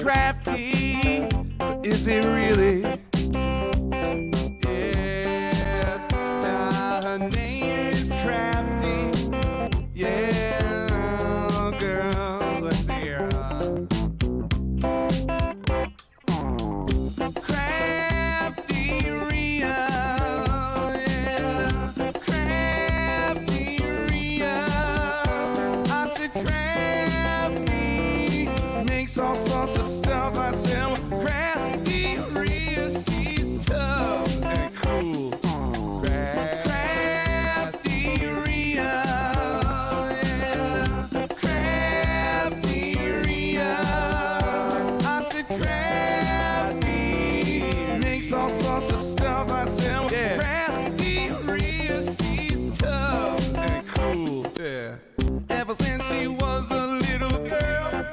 crafty, but is it really? Yeah, her name is Crafty. Yeah, girl, let's see here. CraftyRia, yeah, CraftyRia. I said Crafty makes all sorts of stuff. I said, well, CraftyRia, she's tough and cool. CraftyRia, yeah, CraftyRia. I said Crafty makes all sorts of stuff. I said, well, CraftyRia, she's tough and cool. Yeah. Ever since she was a little girl,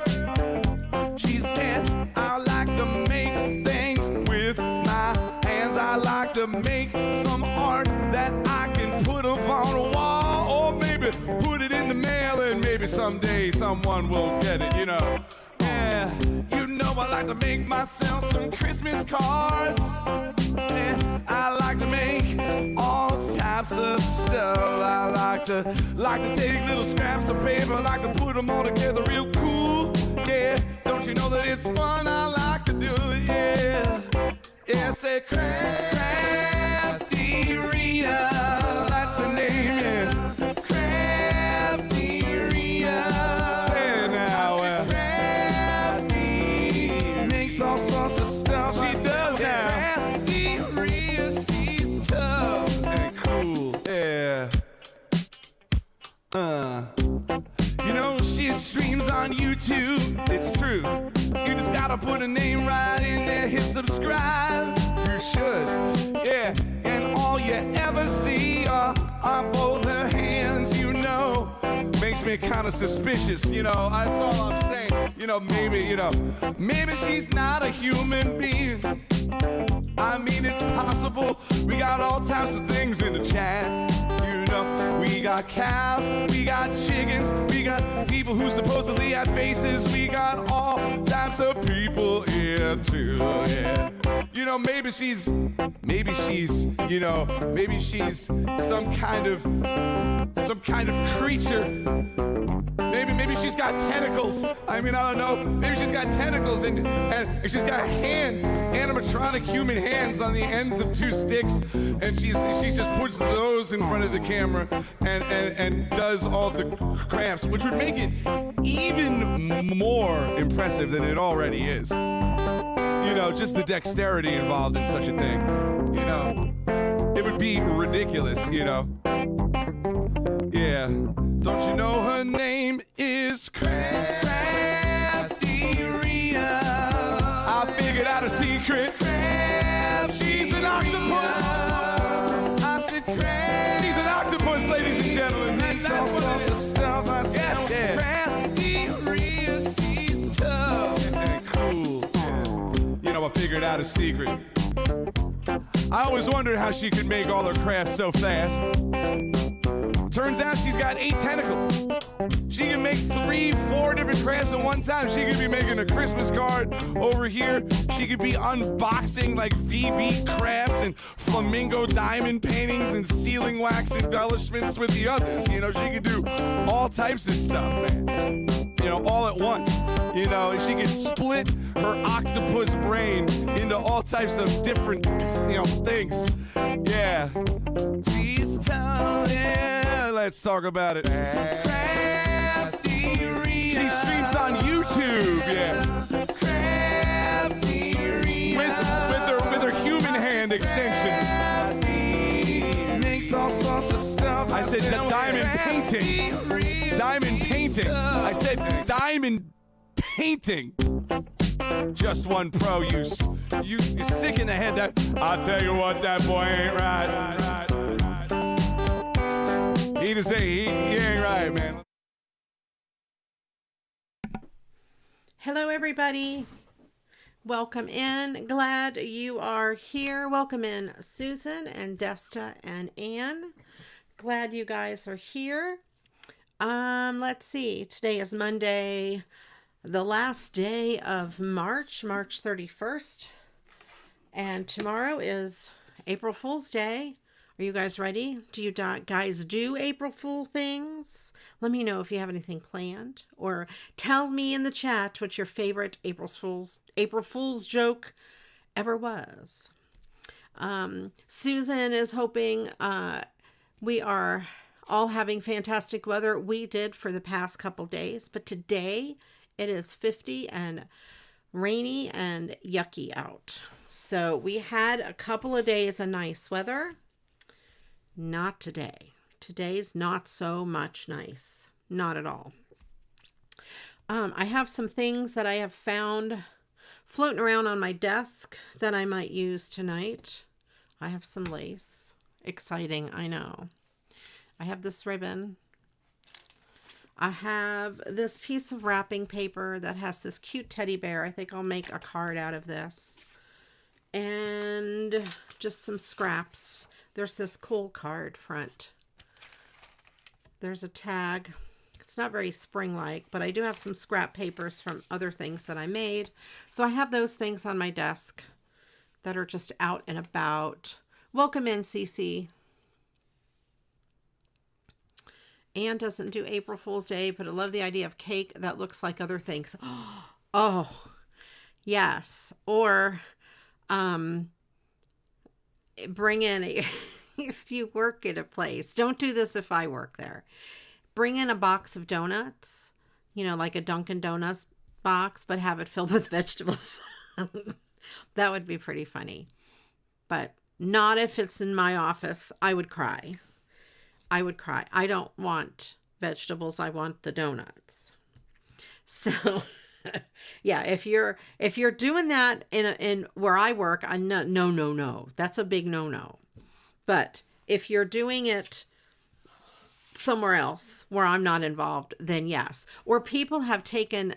she said, I like to make things with my hands. I like to make some art that I can put up on a wall, or maybe put it in the mail, and maybe someday someone will get it, you know. Yeah, you know I like to make myself some Christmas cards. Yeah, I like to make all types of stuff. I like to take little scraps of paper, I like to put them all together real cool. Yeah, don't you know that it's fun? I like to do it, yeah. Yeah, say CraftyRia, that's the name, yeah. CraftyRia, say it now, Crafty makes all sorts of stuff. She does now. CraftyRia, she's tough and cool, yeah. You know, she streams on YouTube, it's true. You just gotta put a name right in there, hit subscribe. You should, yeah. And all you ever see are both her hands, you know. Makes me kind of suspicious, you know. That's all I'm saying. You know, maybe she's not a human being. I mean, it's possible. We got all types of things in the chat. You know, we got cows, we got chickens, we got people who supposedly have faces. We got all types of people here too, yeah. You know, maybe she's, you know, maybe she's some kind of creature. Maybe she's got tentacles. I mean, I don't know. Maybe she's got tentacles and she's got hands, animatronic human hands on the ends of two sticks, and she just puts those in front of the camera and does all the crafts, which would make it even more impressive than it already is. You know, just the dexterity involved in such a thing. You know, it would be ridiculous, you know. Yeah. Don't you know her name is CraftyRia? I figured out a secret. She's an octopus. I said she's an octopus, ladies and gentlemen. That's all sorts of stuff. I said CraftyRia, she's tough and cool. You know, I figured out a secret. I always wondered how she could make all her crafts so fast. Turns out she's got 8 tentacles. She can make 3, 4 different crafts at one time. She could be making a Christmas card over here. She could be unboxing like VB crafts and flamingo diamond paintings and sealing wax embellishments with the others. You know, she could do all types of stuff, man. You know, all at once. You know, she could split her octopus brain into all types of different, you know, things. Yeah. She's tough, yeah. Let's talk about it. CraftyRia. She streams on YouTube, yeah. CraftyRia. With her human hand extensions. Makes all sorts of stuff. I said diamond painting. Diamond painting. I said diamond painting. Just one pro use. You're sick in the head. That I'll tell you what, that boy ain't right. He just say he ain't right, man. Hello, everybody. Welcome in. Glad you are here. Welcome in, Susan and Desta and Ann. Glad you guys are here. Let's see. Today is Monday, the last day of March, March 31st. And tomorrow is April Fool's Day. Are you guys ready? Do you guys do April Fool things? Let me know if you have anything planned, or tell me in the chat what your favorite April Fool's joke ever was. Susan is hoping we are all having fantastic weather. We did for the past couple days, but today it is 50 and rainy and yucky out. So we had a couple of days of nice weather. Not today. Today's not so much nice. Not at all. I have some things that I have found floating around on my desk that I might use tonight. I have some lace. Exciting, I know. I have this ribbon. I have this piece of wrapping paper that has this cute teddy bear. I think I'll make a card out of this. And just some scraps. There's this cool card front. There's a tag. It's not very spring-like, but I do have some scrap papers from other things that I made. So I have those things on my desk that are just out and about. Welcome in, Cece. Anne doesn't do April Fool's Day, but I love the idea of cake that looks like other things. Oh, yes. Or bring in if you work at a place. Don't do this if I work there. Bring in a box of donuts, like a Dunkin' Donuts box, but have it filled with vegetables. That would be pretty funny. But not if it's in my office. I would cry. I don't want vegetables. I want the donuts. So, yeah, if you're doing that in where I work, no. That's a big no. But if you're doing it somewhere else where I'm not involved, then yes. Or people have taken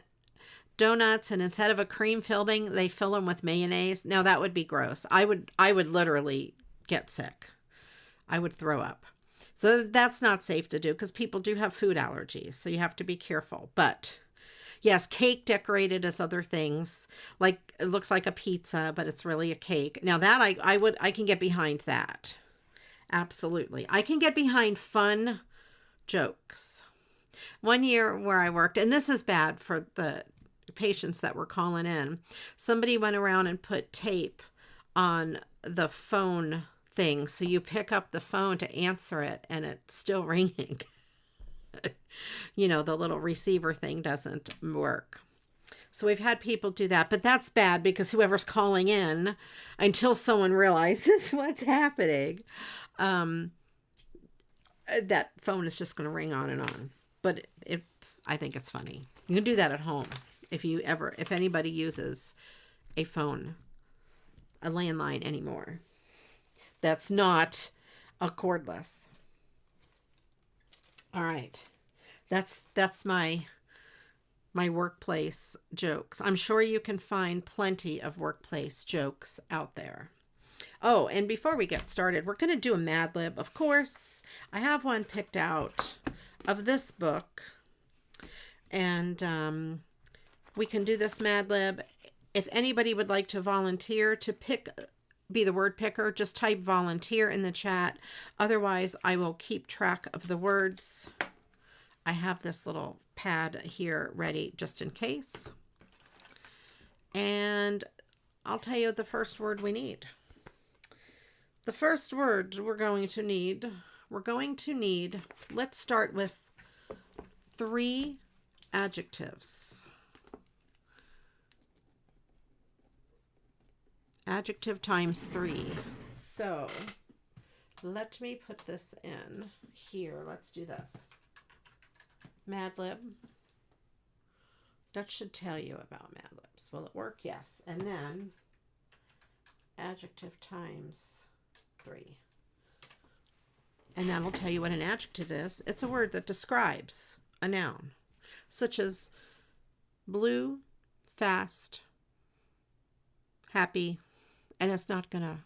donuts and instead of a cream filling, they fill them with mayonnaise. Now that would be gross. I would literally get sick. I would throw up. So that's not safe to do because people do have food allergies. So you have to be careful. But yes, cake decorated as other things. Like it looks like a pizza, but it's really a cake. Now that I can get behind that. Absolutely. I can get behind fun jokes. One year where I worked, and this is bad for the patients that were calling in, somebody went around and put tape on the phone thing. So you pick up the phone to answer it and it's still ringing. The little receiver thing doesn't work. So we've had people do that, but that's bad because whoever's calling in, until someone realizes what's happening, that phone is just going to ring on and on. But I think it's funny. You can do that at home if anybody uses a phone, a landline anymore. That's not a cordless. All right. That's my workplace jokes. I'm sure you can find plenty of workplace jokes out there. Oh, and before we get started, we're going to do a Mad Lib. Of course, I have one picked out of this book. And we can do this Mad Lib. If anybody would like to volunteer to be the word picker, just type volunteer in the chat. Otherwise, I will keep track of the words. I have this little pad here ready just in case. And I'll tell you the first word we need. The first word we're going to need, let's start with 3 adjectives. Adjective times 3. So let me put this in here. Let's do this. Mad Lib. That should tell you about Mad Libs. Will it work? Yes. And then adjective times 3. And that'll tell you what an adjective is. It's a word that describes a noun, such as blue, fast, happy, and it's not gonna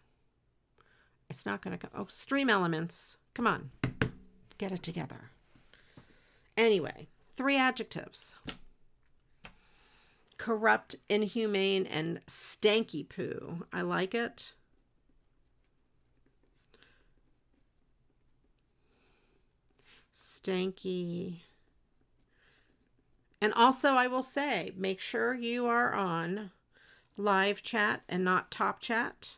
oh, stream elements. Come on, get it together. Anyway, 3 adjectives. Corrupt, inhumane, and stanky poo. I like it. Stanky. And also, I will say, make sure you are on live chat and not top chat.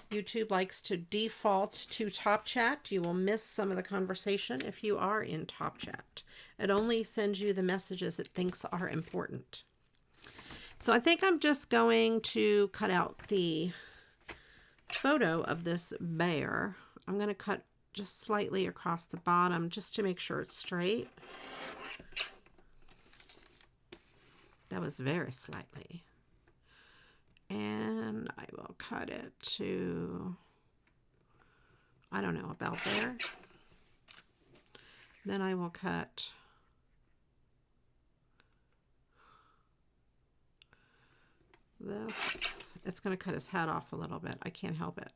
YouTube likes to default to top chat. You will miss some of the conversation if you are in top chat. It only sends you the messages it thinks are important. So I think I'm just going to cut out the photo of this bear. I'm going to cut just slightly across the bottom just to make sure it's straight. That was very slightly. And I will cut it to, I don't know, about there. Then I will cut this. It's going to cut his head off a little bit. I can't help it.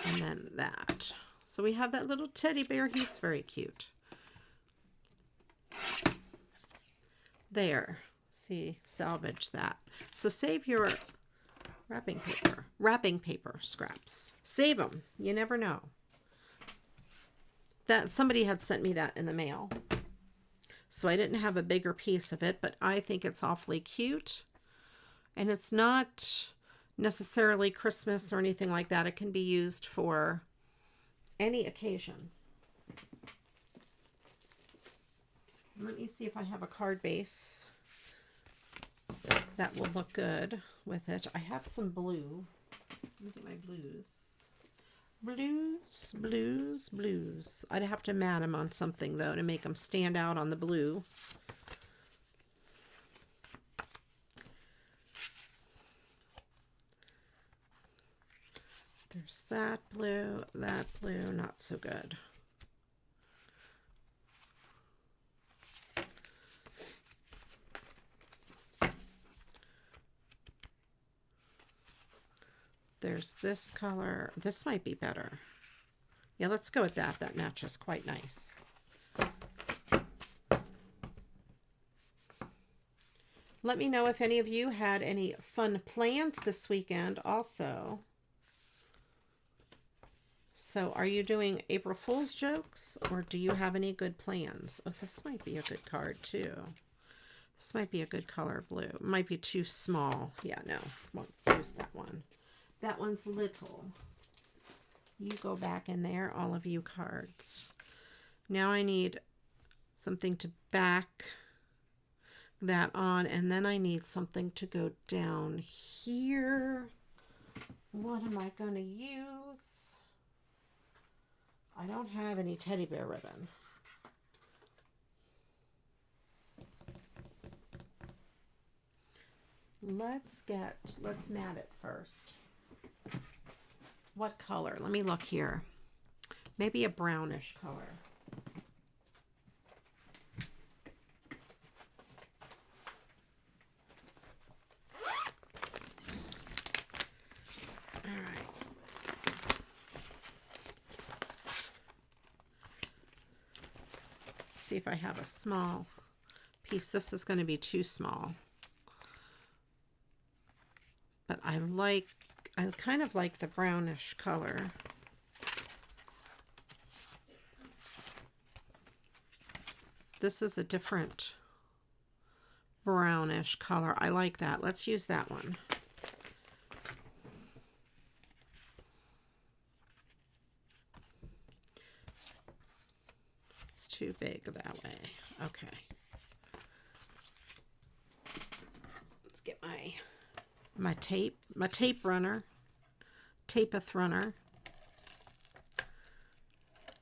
And then that. So we have that little teddy bear. He's very cute. There. See, salvage that. So save your wrapping paper scraps. Save them. You never know. That somebody had sent me that in the mail. So I didn't have a bigger piece of it, but I think it's awfully cute. And it's not necessarily Christmas or anything like that. It can be used for any occasion. Let me see if I have a card base that will look good with it. I have some blue. Let me get my blues. Blues. I'd have to mat them on something, though, to make them stand out on the blue. There's that blue, not so good. There's this color. This might be better. Yeah, let's go with that. That matches quite nice. Let me know if any of you had any fun plans this weekend also. So are you doing April Fool's jokes, or do you have any good plans? Oh, this might be a good card too. This might be a good color blue. It might be too small. Yeah, no, won't use that one. That one's little. You go back in there, all of you cards. Now I need something to back that on, and then I need something to go down here. What am I going to use? I don't have any teddy bear ribbon. Let's mat it first. What color? Let me look here. Maybe a brownish color. All right. Let's see if I have a small piece. This is going to be too small. But I kind of like the brownish color. This is a different brownish color. I like that. Let's use that one. It's too big that way. Okay. Let's get my tape runner, tapeth runner.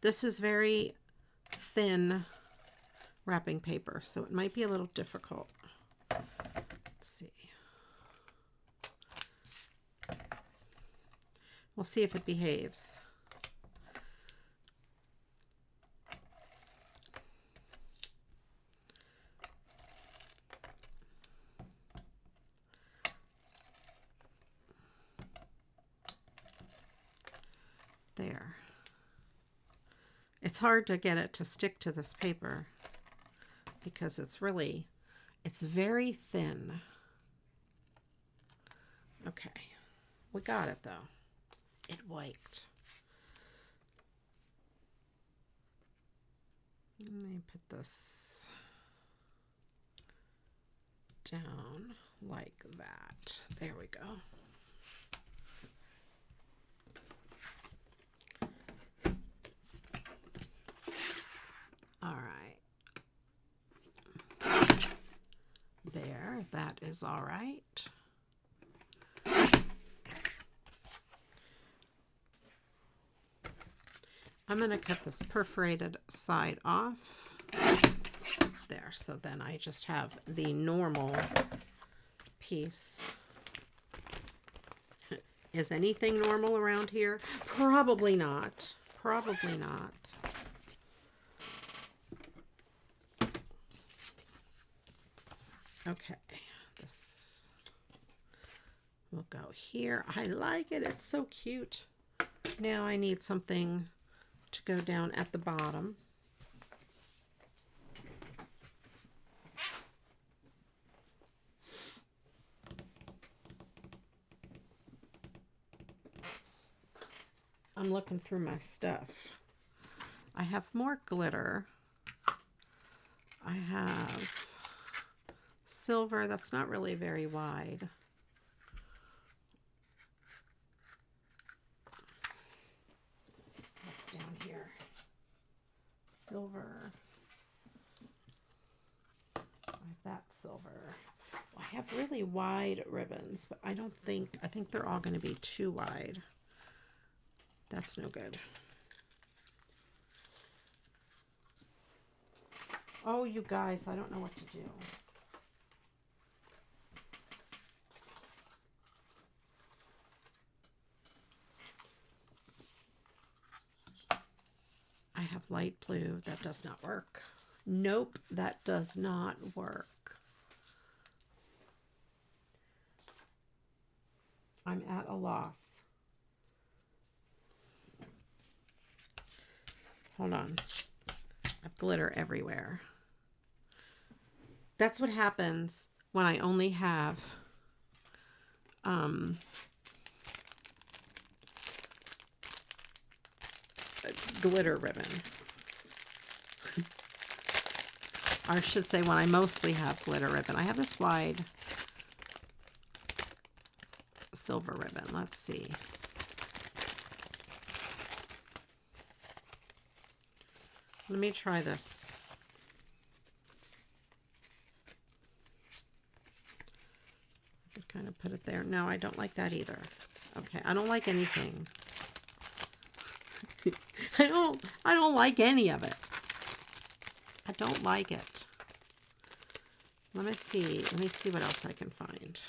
This is very thin wrapping paper, so it might be a little difficult. Let's see. We'll see if it behaves. There. It's hard to get it to stick to this paper because it's really It's very thin. Okay, we got it though. It worked. Let me put this down like that. There we go. All right. There, that is all right. I'm going to cut this perforated side off. There, so then I just have the normal piece. Is anything normal around here? Probably not. Probably not. Okay, this will go here. I like it. It's so cute. Now I need something to go down at the bottom. I'm looking through my stuff. I have more glitter. I have silver. That's not really very wide. What's down here? Silver. I have that silver. I have really wide ribbons, but I think they're all going to be too wide. That's no good. Oh, you guys, I don't know what to do. I have light blue. That does not work. Nope, that does not work. I'm at a loss. Hold on. I have glitter everywhere. That's what happens when I only have glitter ribbon. Or I should say when I mostly have glitter ribbon. I have this wide silver ribbon. Let's see. Let me try this. I could kind of put it there. No, I don't like that either. Okay, I don't like anything. I don't like any of it. I don't like it. Let me see what else I can find.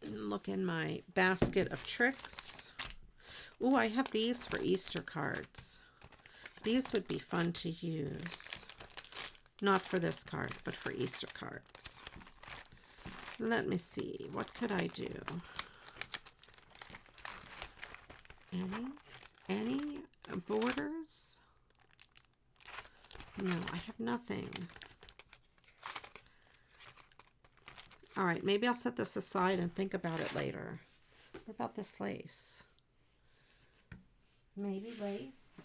Look in my basket of tricks. Oh, I have these for Easter cards. These would be fun to use. Not for this card, but for Easter cards. Let me see. What could I do? Any borders? No, I have nothing. All right, maybe I'll set this aside and think about it later. What about this lace? Maybe lace?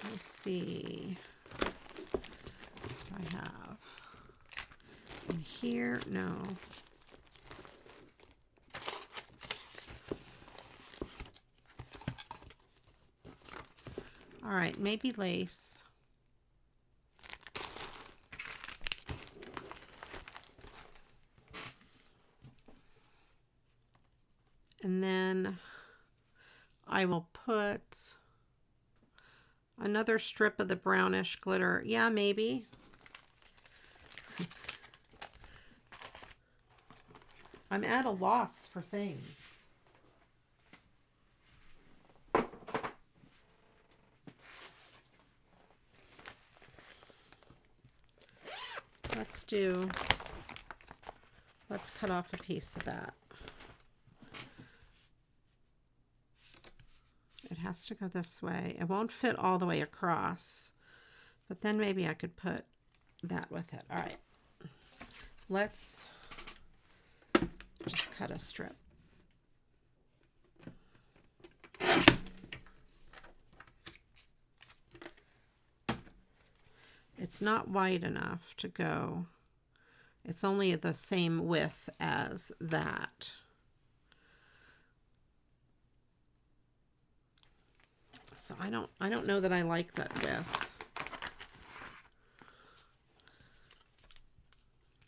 Let me see what I have. In here, no. All right, maybe lace. And then I will put another strip of the brownish glitter. Yeah, maybe. I'm at a loss for things. let's cut off a piece of that. It has to go this way. It won't fit all the way across, but then maybe I could put that with it. All right, let's just cut a strip. It's not wide enough to go. It's only the same width as that. So I don't know that I like that width.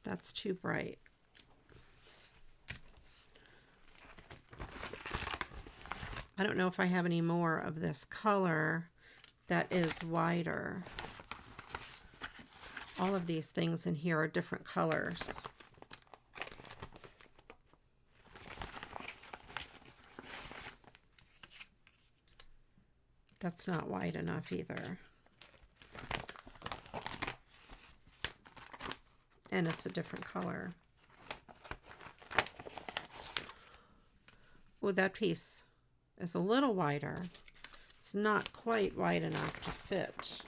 That's too bright. I don't know if I have any more of this color that is wider. All of these things in here are different colors. That's not wide enough either. And it's a different color. Oh, that piece is a little wider. It's not quite wide enough to fit,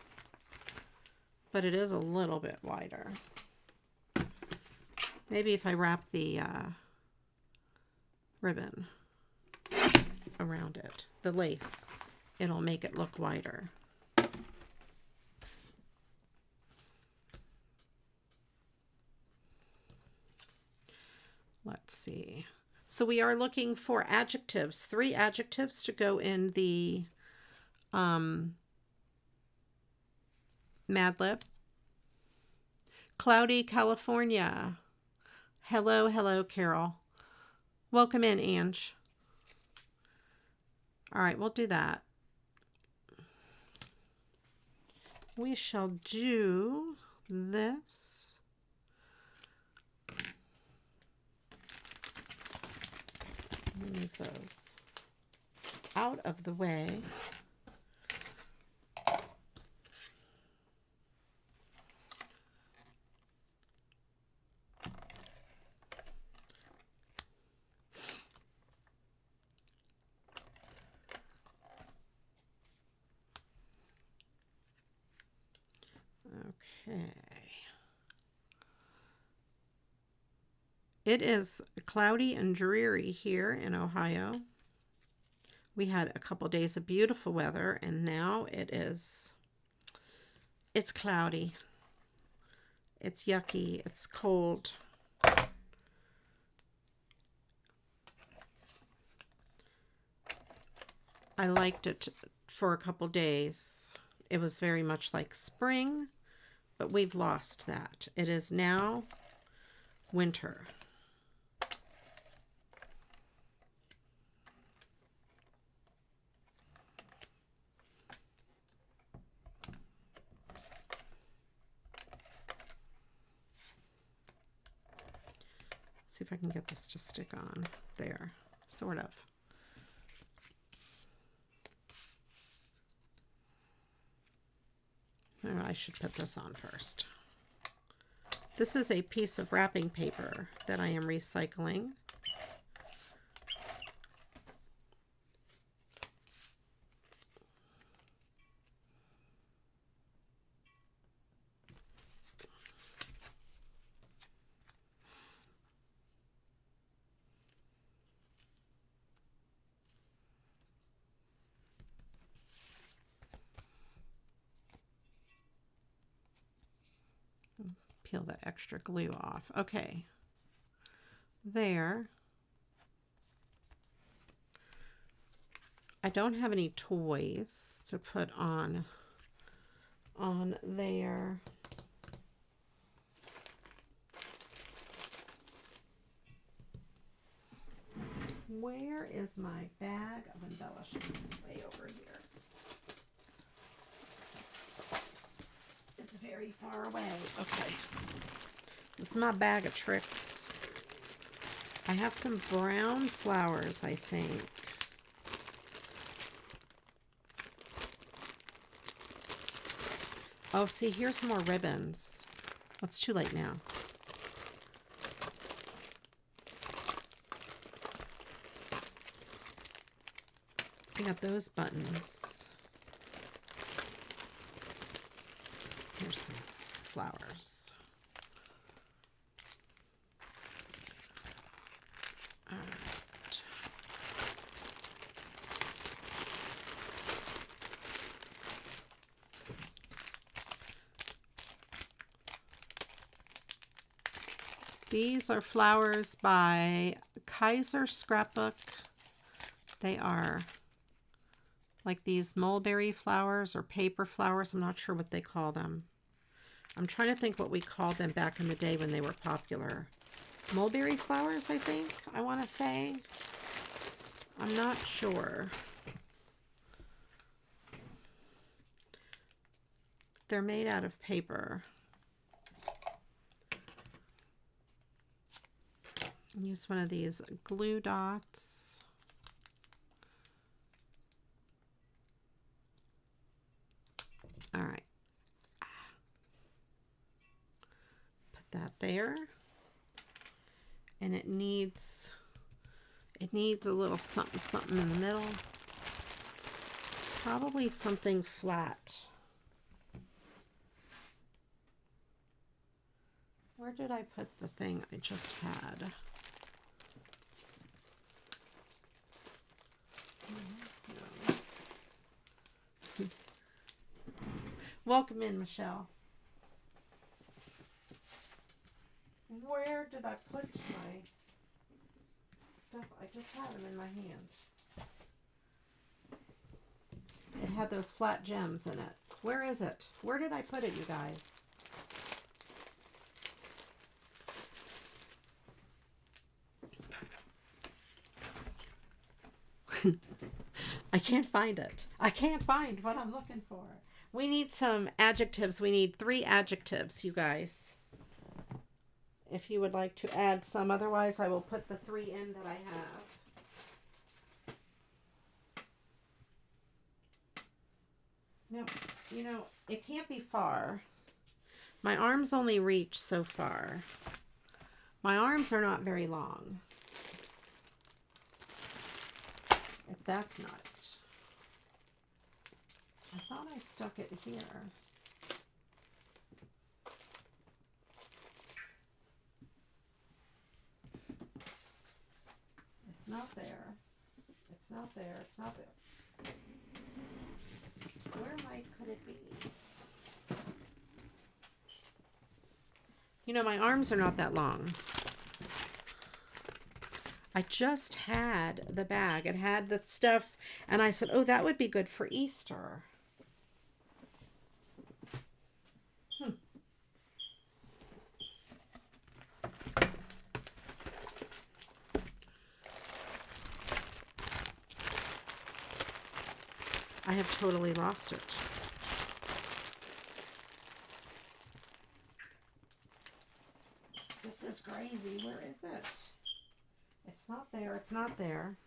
but it is a little bit wider. Maybe if I wrap the ribbon around it, the lace, it'll make it look wider. Let's see. So we are looking for adjectives, 3 adjectives to go in the Mad Lib. Cloudy, California. Hello, hello, Carol. Welcome in, Ange. All right, we'll do that. We shall do this. Move those out of the way. Okay. It is cloudy and dreary here in Ohio. We had a couple days of beautiful weather, and now it's cloudy. It's yucky. It's cold. I liked it for a couple days. It was very much like spring, but we've lost that. It is now winter. See if I can get this to stick on there, sort of. Oh, I should put this on first. This is a piece of wrapping paper that I am recycling. Peel that extra glue off. Okay. There. I don't have any toys to put on there. Where is my bag of embellishments? Way over here. It's very far away. Okay. This is my bag of tricks. I have some brown flowers, I think. Oh, see, here's more ribbons. It's too late now. I got those buttons. Here's some flowers. All right. These are flowers by Kaiser Scrapbook. They are like these mulberry flowers or paper flowers. I'm not sure what they call them. I'm trying to think what we called them back in the day when they were popular. Mulberry flowers, I think, I want to say. I'm not sure. They're made out of paper. Use one of these glue dots. All right. Put that there. And it needs a little something in the middle. Probably something flat. Where did I put the thing I just had? No. Welcome in, Michelle. Where did I put my stuff? I just had them in my hand. It had those flat gems in it. Where is it? Where did I put it, you guys? I can't find it. I can't find what I'm looking for. We need some adjectives. We need 3 adjectives, you guys. If you would like to add some. Otherwise, I will put the 3 in that I have. No, you know, it can't be far. My arms only reach so far. My arms are not very long. If that's not it. I thought I stuck it here. It's not there. It's not there. It's not there. Where could it be? You know, my arms are not that long. I just had the bag. It had the stuff, and I said, oh, that would be good for Easter. I have totally lost it. This is crazy. Where is it? It's not there. It's not there.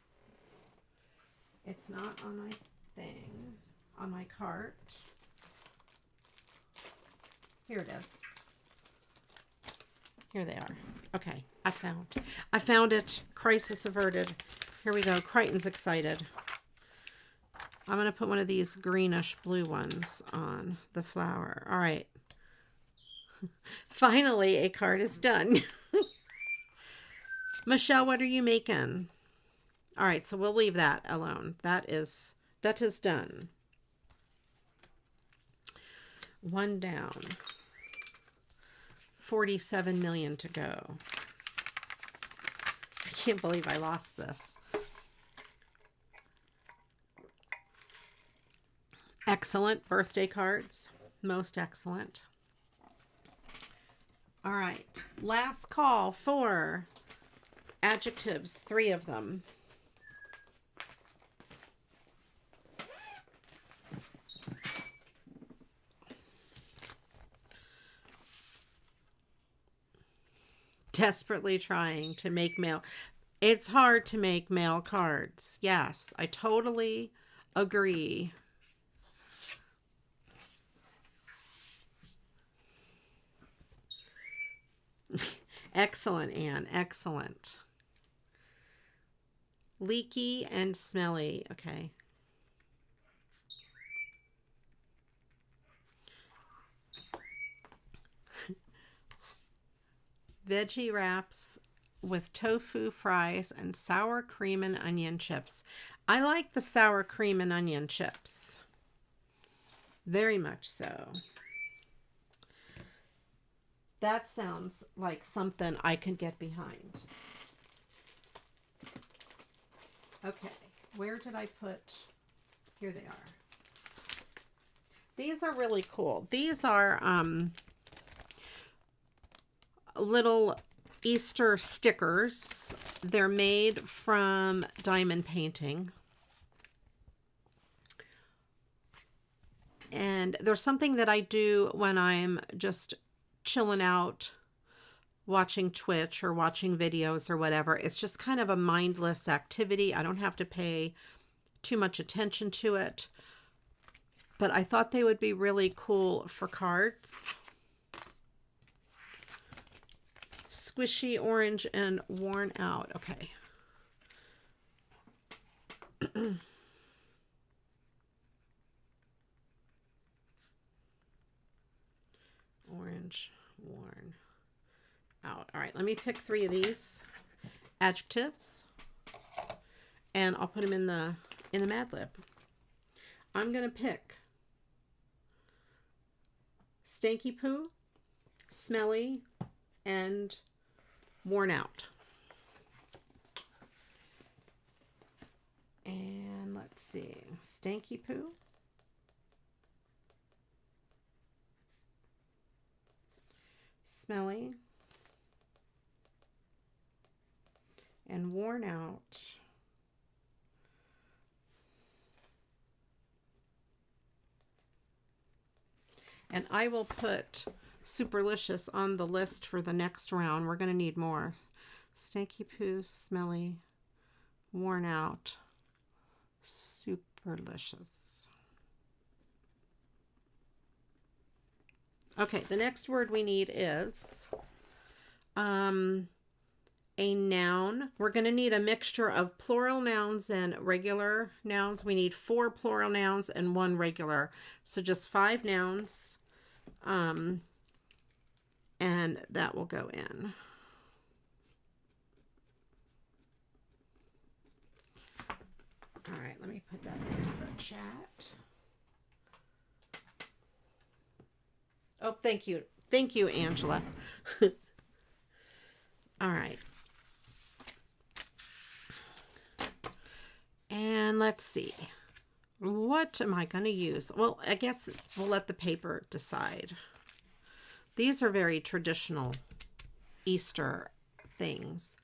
It's not on my thing. On my cart. Here it is. Here they are. Okay. I found it. Crisis averted. Here we go. Crichton's excited. I'm going to put one of these greenish blue ones on the flower. All right. Finally, a card is done. Michelle, what are you making? All right, so we'll leave that alone. That is done. 1 down. 47 million to go. I can't believe I lost this. Excellent birthday cards. Most excellent. All right. Last call for adjectives. 3 of them. Desperately trying to make mail. It's hard to make mail cards. Yes, I totally agree. Excellent, Anne. Excellent. Leaky and smelly. Okay. Veggie wraps with tofu fries and sour cream and onion chips. I like the sour cream and onion chips. Very much so. That sounds like something I could get behind. Okay, where did I put? Here they are. These are really cool. These are little Easter stickers. They're made from diamond painting. And there's something that I do when I'm just chilling out, watching Twitch or watching videos or whatever. It's just kind of a mindless activity. I don't have to pay too much attention to it. But I thought they would be really cool for cards. Squishy, orange, and worn out. Okay. Orange, worn out. All right, let me pick 3 of these adjectives, and I'll put them in the Mad Lib. I'm gonna pick stanky poo, smelly, and worn out. And let's see, stanky poo, smelly, and worn out. And I will put Superlicious on the list for the next round. We're going to need more. Stanky poo, smelly, worn out, Superlicious. Okay, the next word we need is a noun. We're going to need a mixture of plural nouns and regular nouns. We need 4 plural nouns and 1 regular. So just 5 nouns. And that will go in. All right, let me put that into the chat. Oh, thank you. Thank you, Angela. All right. And let's see. What am I going to use? Well, I guess we'll let the paper decide. These are very traditional Easter things.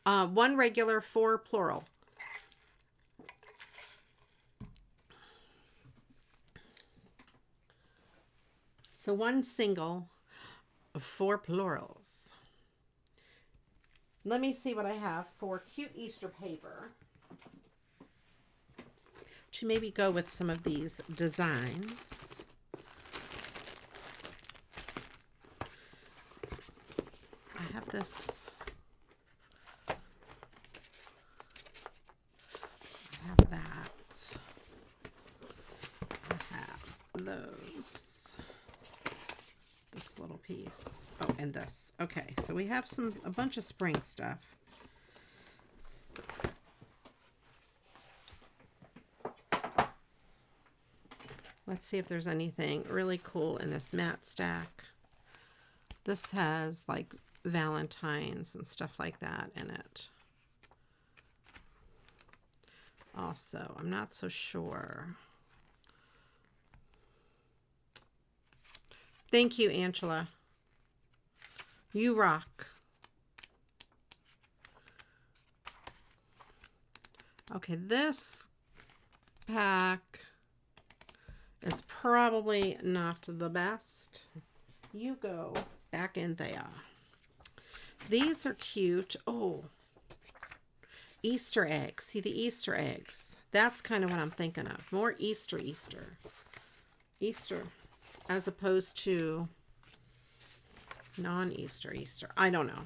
1 regular, 4 plural. So 1 single, 4 plurals. Let me see what I have for cute Easter paper to maybe go with some of these designs. I have this. I have that. I have those. This little piece. Oh, and this. Okay, so we have a bunch of spring stuff. Let's see if there's anything really cool in this matte stack. This has like Valentine's and stuff like that in it. Also, I'm not so sure. Thank you, Angela. You rock. Okay, this pack is probably not the best. You go back in there. These are cute. Oh, Easter eggs. See the Easter eggs. That's kind of what I'm thinking of. More Easter. Easter. As opposed to Non-Easter, Easter. I don't know.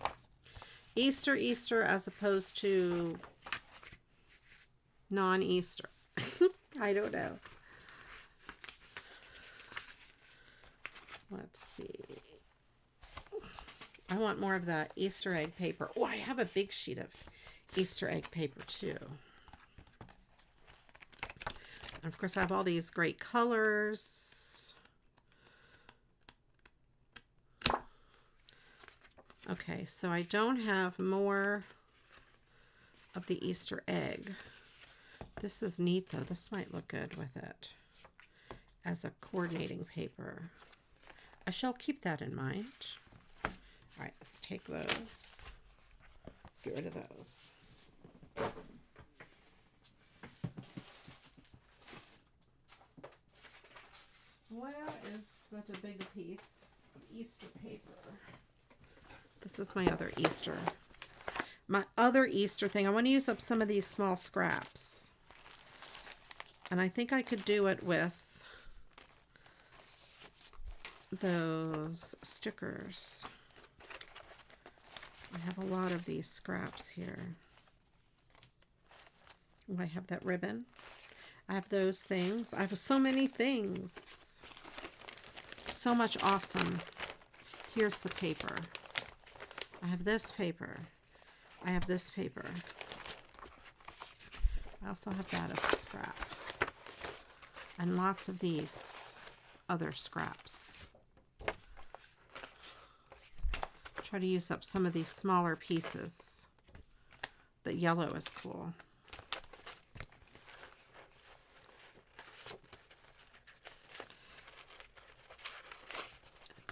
Easter, Easter as opposed to non-Easter. I don't know. Let's see. I want more of that Easter egg paper. Oh, I have a big sheet of Easter egg paper too. And of course, I have all these great colors. Okay, so I don't have more of the Easter egg. This is neat though. This might look good with it as a coordinating paper. I shall keep that in mind. All right, let's take those. Get rid of those. Where is that a big piece of Easter paper? This is my other Easter. My other Easter thing. I want to use up some of these small scraps. And I think I could do it with those stickers. I have a lot of these scraps here. Oh, I have that ribbon. I have those things. I have so many things. So much awesome. Here's the paper. I have this paper. I have this paper. I also have that as a scrap. And lots of these other scraps. Try to use up some of these smaller pieces. The yellow is cool.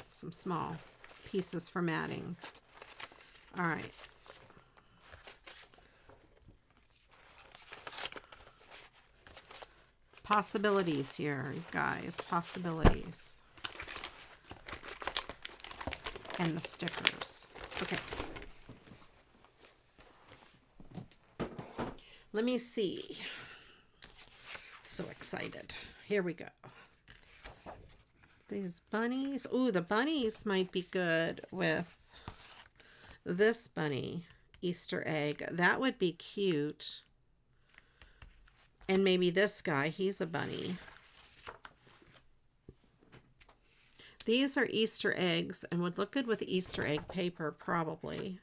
Some small pieces for matting. All right. Possibilities here, you guys. Possibilities. And the stickers. Okay. Let me see. So excited. Here we go. These bunnies. Ooh, the bunnies might be good with this bunny Easter egg. That would be cute. And maybe this guy, he's a bunny. These are Easter eggs and would look good with Easter egg paper, probably.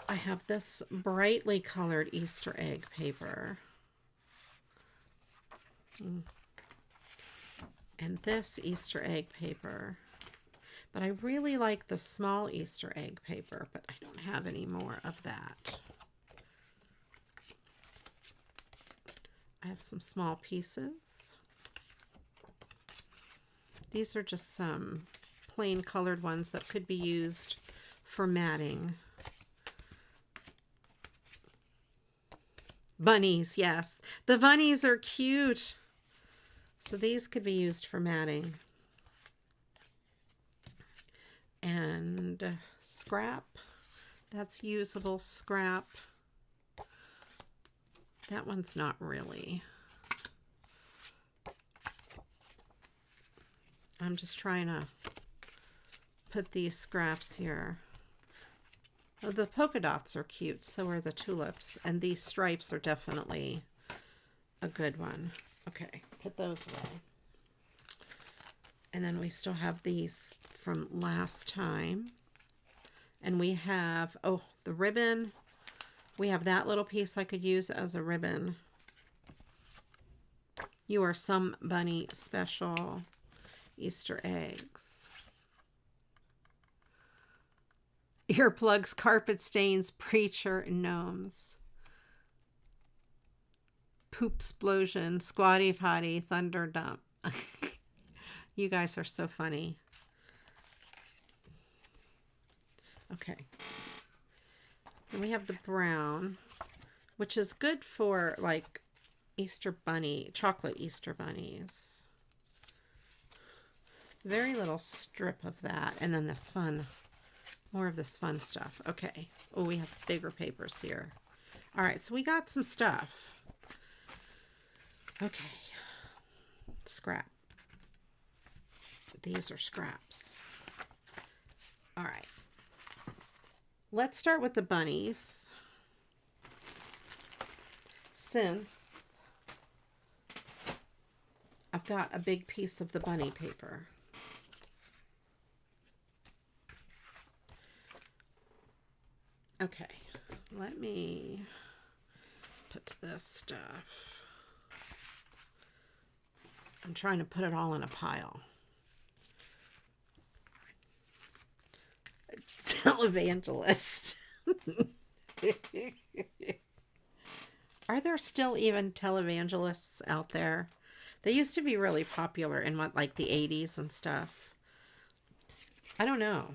I have this brightly colored Easter egg paper. And this Easter egg paper. But I really like the small Easter egg paper, but I don't have any more of that. I have some small pieces. These are just some plain colored ones that could be used for matting. Bunnies, yes. The bunnies are cute. So these could be used for matting. And scrap. That's usable scrap. That one's not really. I'm just trying to put these scraps here. Oh, the polka dots are cute, so are the tulips. And these stripes are definitely a good one. Okay, put those away. And then we still have these from last time. And we have, oh, the ribbon. We have that little piece I could use as a ribbon. You are some bunny special Easter eggs. Earplugs, carpet stains, preacher, gnomes. Poop explosion, squatty potty, thunder dump. You guys are so funny. Okay. And we have the brown, which is good for like Easter bunny, chocolate Easter bunnies. Very little strip of that. And then this fun, more of this fun stuff. Okay. Oh, we have bigger papers here. All right. So we got some stuff. Okay. Scrap. These are scraps. All right. Let's start with the bunnies. Since I've got a big piece of the bunny paper. Okay, let me put this stuff. I'm trying to put it all in a pile. Televangelist. Are there still even televangelists out there? They used to be really popular in what, like the 80s and stuff. I don't know.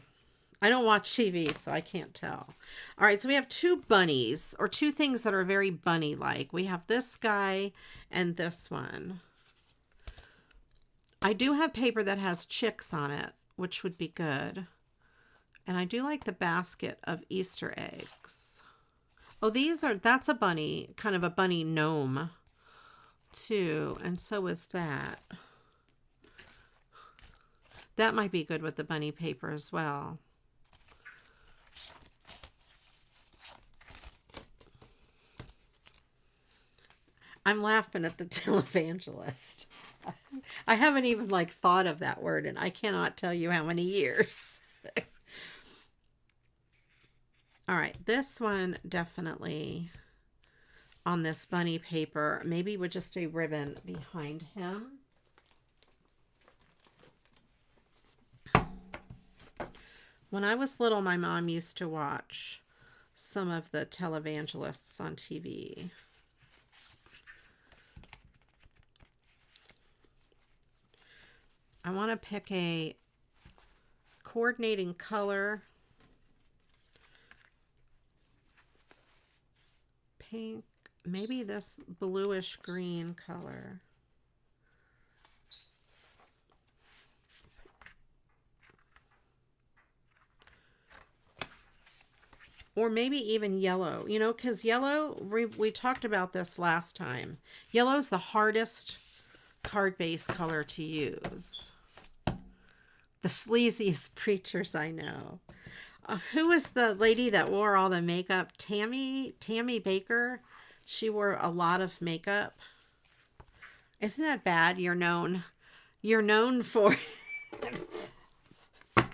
I don't watch TV, so I can't tell. All right, so we have two bunnies, or two things that are very bunny-like. We have this guy and this one. I do have paper that has chicks on it, which would be good. And I do like the basket of Easter eggs. Oh, that's a bunny, kind of a bunny gnome, too. And so is that. That might be good with the bunny paper as well. I'm laughing at the televangelist. I haven't even like thought of that word, and I cannot tell you how many years. All right, this one definitely on this bunny paper, maybe with just a ribbon behind him. When I was little, my mom used to watch some of the televangelists on TV. I want to pick a coordinating color. Pink, maybe this bluish green color. Or maybe even yellow, you know, because yellow, we talked about this last time. Yellow is the hardest card-based color to use. The sleaziest preachers I know. Who was the lady that wore all the makeup? Tammy Baker. She wore a lot of makeup. Isn't that bad? You're known for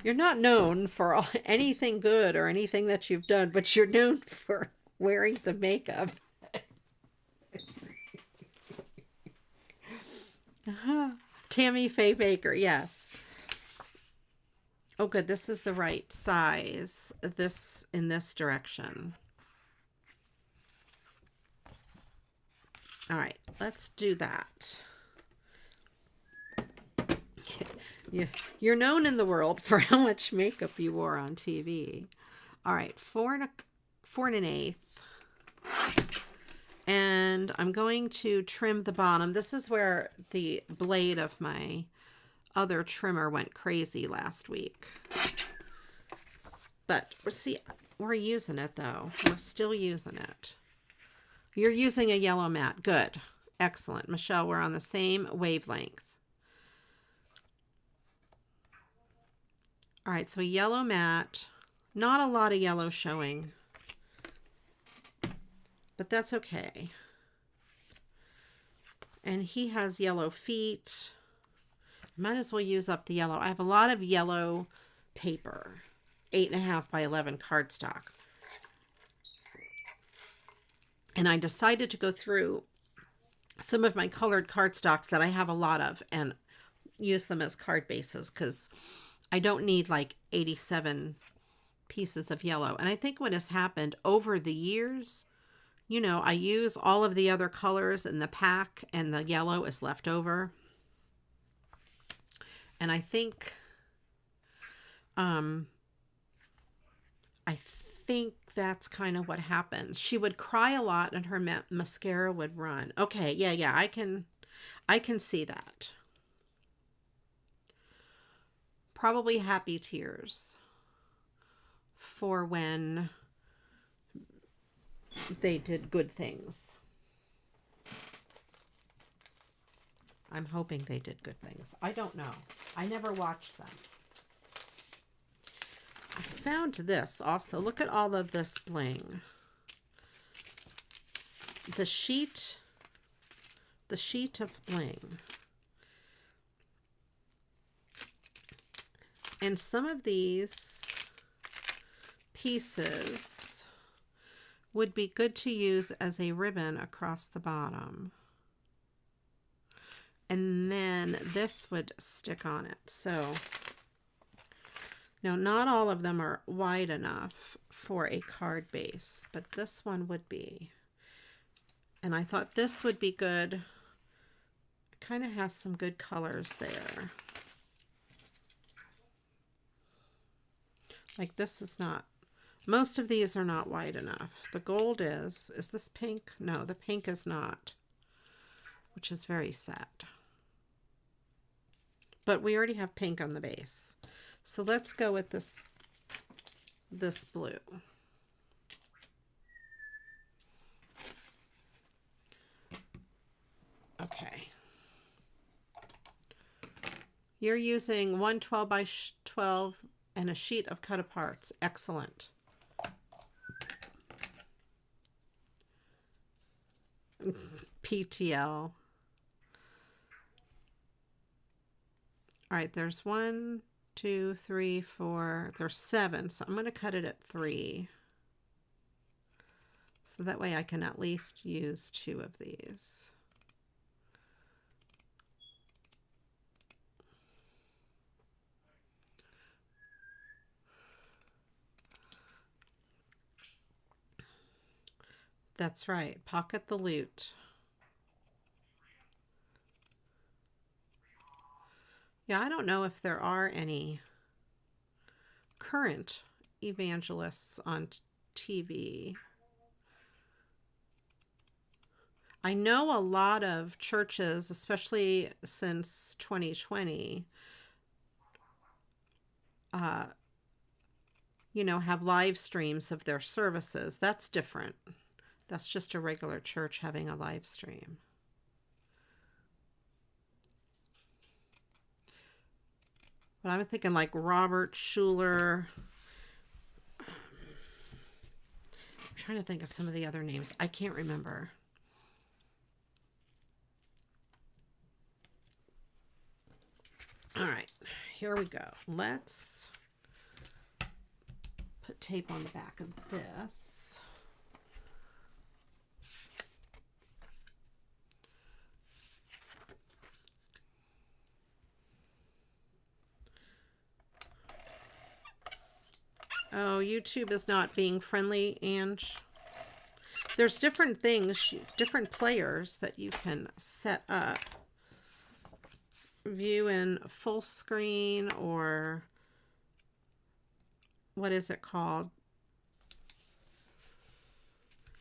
you're not known for anything good or anything that you've done, but you're known for wearing the makeup. Tammy Faye Baker, yes. Oh, good. This is the right size. This in this direction. All right, let's do that. You're known in the world for how much makeup you wore on TV. All right, 4 1/8. And I'm going to trim the bottom. This is where the blade of my other trimmer went crazy last week. But see, we're using it though. We're still using it. You're using a yellow mat. Good. Excellent. Michelle, we're on the same wavelength. All right, so a yellow mat. Not a lot of yellow showing, but that's okay. And he has yellow feet. Might as well use up the yellow. I have a lot of yellow paper. 8.5 by 11 cardstock. And I decided to go through some of my colored cardstocks that I have a lot of and use them as card bases because I don't need like 87 pieces of yellow. And I think what has happened over the years, you know, I use all of the other colors in the pack and the yellow is left over. And I think that's kind of what happens. She would cry a lot and her mascara would run. Okay, yeah, I can see that. Probably happy tears for when they did good things. I'm hoping they did good things. I don't know. I never watched them. I found this also. Look at all of this bling. The sheet of bling. And some of these pieces would be good to use as a ribbon across the bottom. And then this would stick on it. So now not all of them are wide enough for a card base, but this one would be. And I thought this would be good. It kind of has some good colors there. Like this is not, most of these are not wide enough. The gold is this pink? No, the pink is not, which is very sad. But we already have pink on the base. So let's go with this blue. Okay. You're using 112 by 12 and a sheet of cut aparts. Excellent. PTL. All right, there's 1, 2, 3, 4. There's 7, so I'm going to cut it at 3. So that way I can at least use 2 of these. That's right, pocket the loot. Yeah, I don't know if there are any current evangelists on TV. I know a lot of churches, especially since 2020, you know, have live streams of their services. That's different. That's just a regular church having a live stream. But I'm thinking like Robert Schuller. I'm trying to think of some of the other names. I can't remember. All right, here we go. Let's put tape on the back of this. Oh, YouTube is not being friendly, Ange. There's different things, different players that you can set up. View in full screen, or what is it called?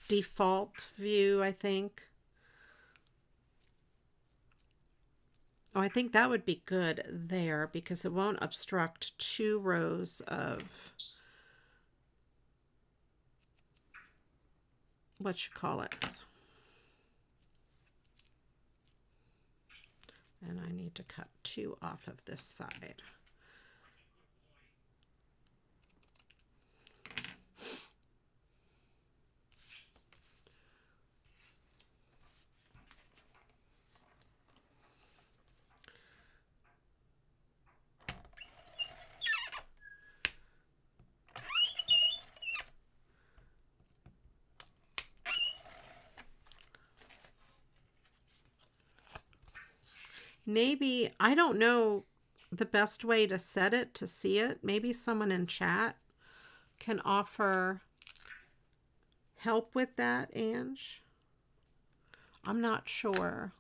Default view, I think. Oh, I think that would be good there because it won't obstruct 2 rows of what you call it. And I need to cut 2 off of this side. Maybe, I don't know the best way to set it to see it. Maybe someone in chat can offer help with that, Ange. I'm not sure.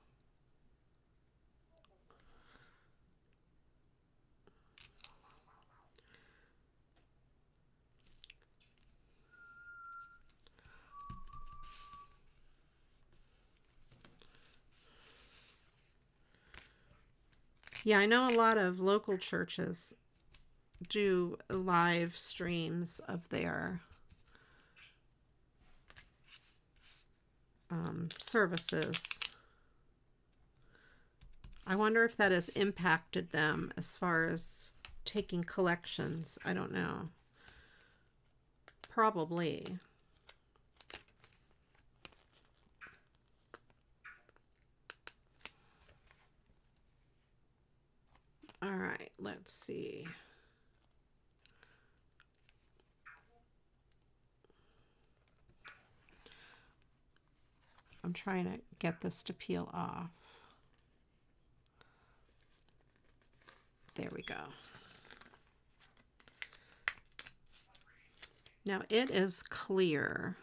Yeah, I know a lot of local churches do live streams of their services. I wonder if that has impacted them as far as taking collections. I don't know. Probably. All right, let's see. I'm trying to get this to peel off. There we go. Now it is clear.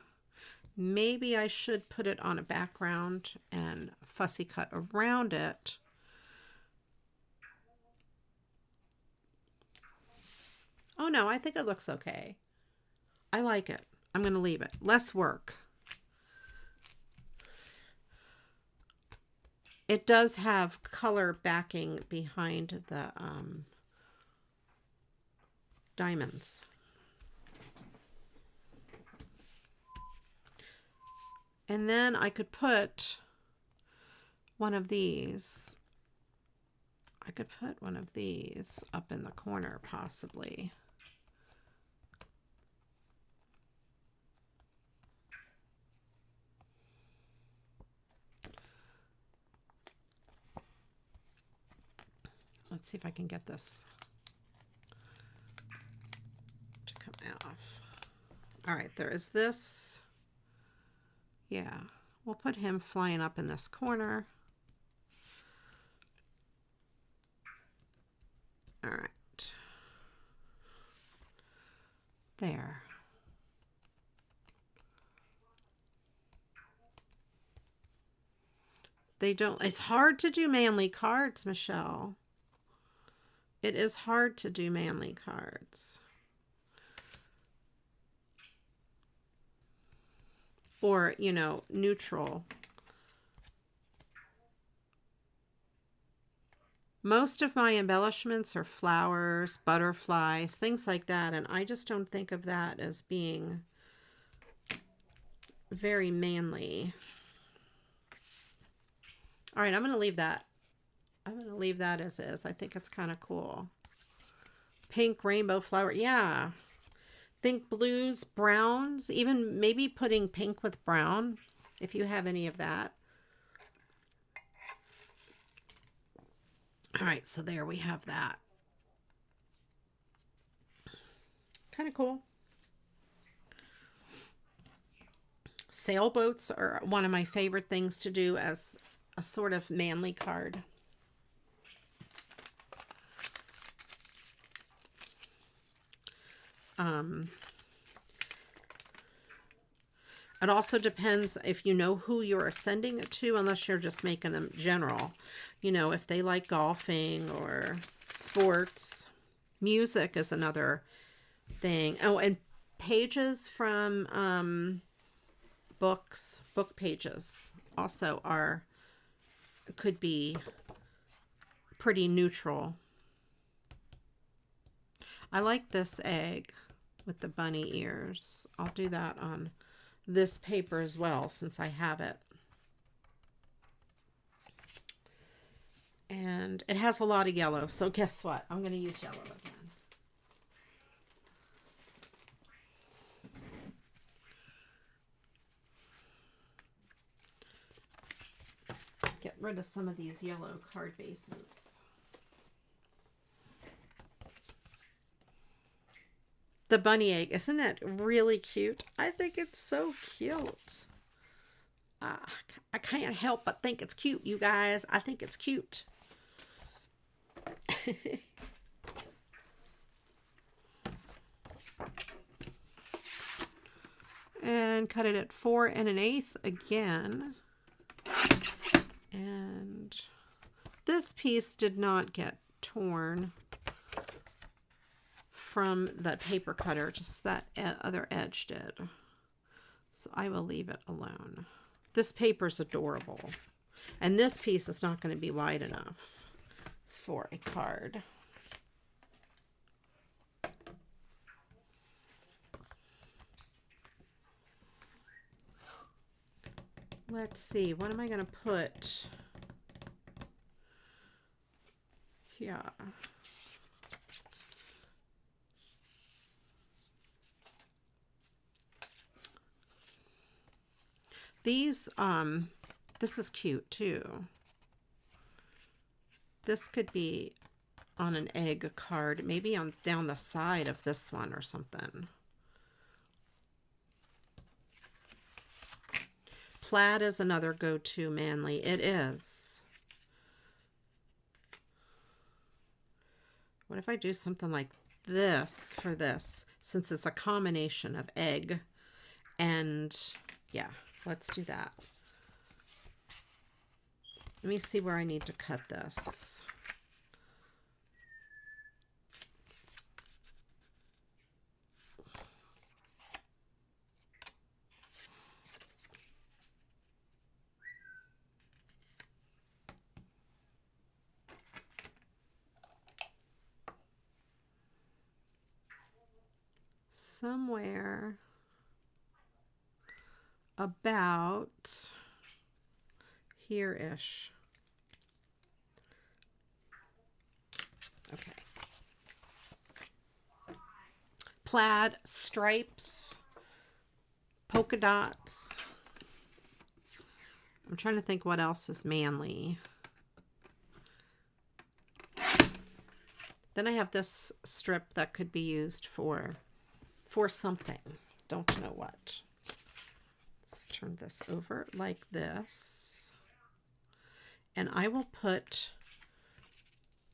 Maybe I should put it on a background and fussy cut around it. Oh no, I think it looks okay. I like it. I'm going to leave it. Less work. It does have color backing behind the diamonds. And then I could put one of these. I could put one of these up in the corner, possibly. Let's see if I can get this to come off. All right, there is this. Yeah, we'll put him flying up in this corner. All right. There. They don't, it's hard to do manly cards, Michelle. It is hard to do manly cards. Or, you know, neutral. Most of my embellishments are flowers, butterflies, things like that, and I just don't think of that as being very manly. All right, I'm going to leave that. I'm going to leave that as is. I think it's kind of cool. Pink rainbow flower. Yeah. Think blues, browns, even maybe putting pink with brown, if you have any of that. All right, so there we have that. Kind of cool. Sailboats are one of my favorite things to do as a sort of manly card. It also depends if you know who you're sending it to, unless you're just making them general. You know, if they like golfing or sports. Music is another thing. Oh, and pages from books, book pages also could be pretty neutral. I like this egg with the bunny ears. I'll do that on this paper as well, since I have it. And it has a lot of yellow, so guess what? I'm going to use yellow again. Get rid of some of these yellow card bases. The bunny egg, isn't that really cute? I think it's so cute. I can't help but think it's cute, you guys. I think it's cute. And cut it at 4 1/8 again. And this piece did not get torn from the paper cutter, just that other edge did. So I will leave it alone. This paper's adorable. And this piece is not going to be wide enough for a card. Let's see, what am I going to put here? These, this is cute too. This could be on an egg card, maybe on down the side of this one or something. Plaid is another go-to manly. It is. What if I do something like this for this, since it's a combination of egg and, yeah, let's do that. Let me see where I need to cut this. Somewhere about here-ish. Okay. Plaid, stripes, polka dots. I'm trying to think what else is manly. Then I have this strip that could be used for something. Don't know what. Let's turn this over like this. And I will put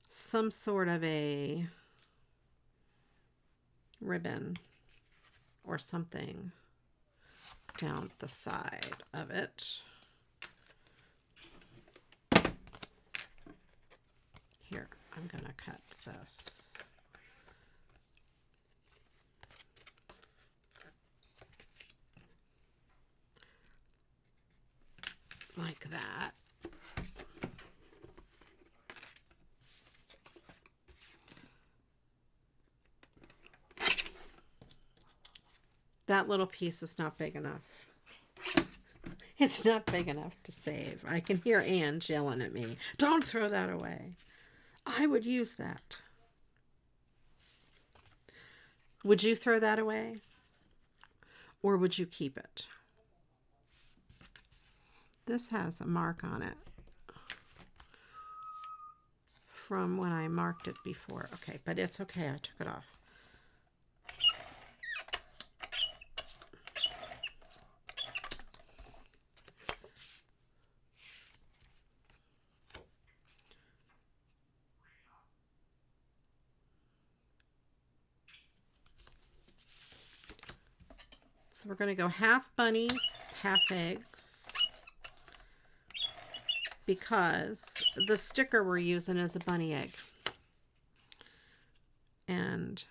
some sort of a ribbon or something down the side of it. Here, I'm gonna cut this. Like that. That little piece is not big enough. It's not big enough to save. I can hear Ann yelling at me. Don't throw that away. I would use that. Would you throw that away? Or would you keep it? This has a mark on it from when I marked it before. Okay, but it's okay. I took it off. So we're going to go half bunnies, half eggs, because the sticker we're using is a bunny egg. And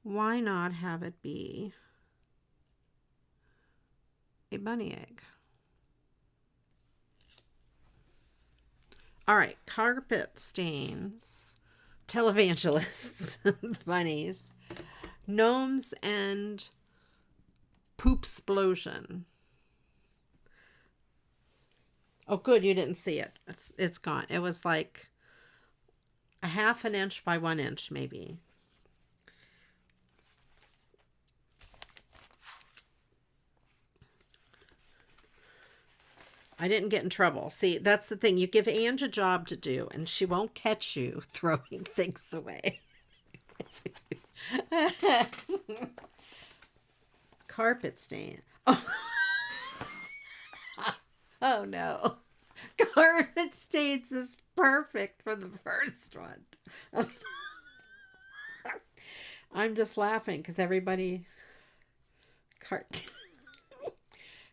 why not have it be a bunny egg? All right, carpet stains, televangelists, bunnies, gnomes, and poop explosion. Oh, good, you didn't see it. It's gone. It was like a half an inch by 1 inch, maybe. I didn't get in trouble. See, that's the thing. You give Ange a job to do, and she won't catch you throwing things away. Carpet stain. Oh. Oh no. Carpet stains is perfect for the first one. I'm just laughing because everybody...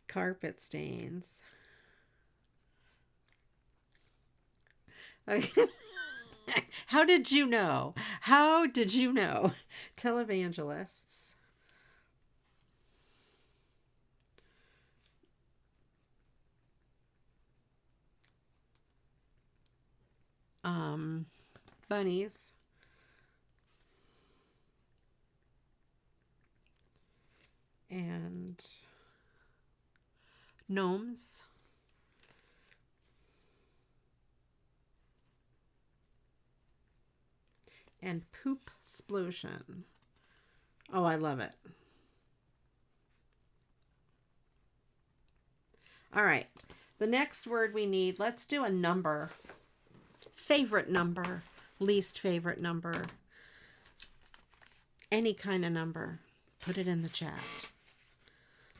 Carpet stains. How did you know? How did you know? Televangelists. Bunnies. And gnomes. And poop explosion. Oh, I love it. All right. The next word we need, let's do a number. Favorite number, least favorite number, any kind of number. Put it in the chat.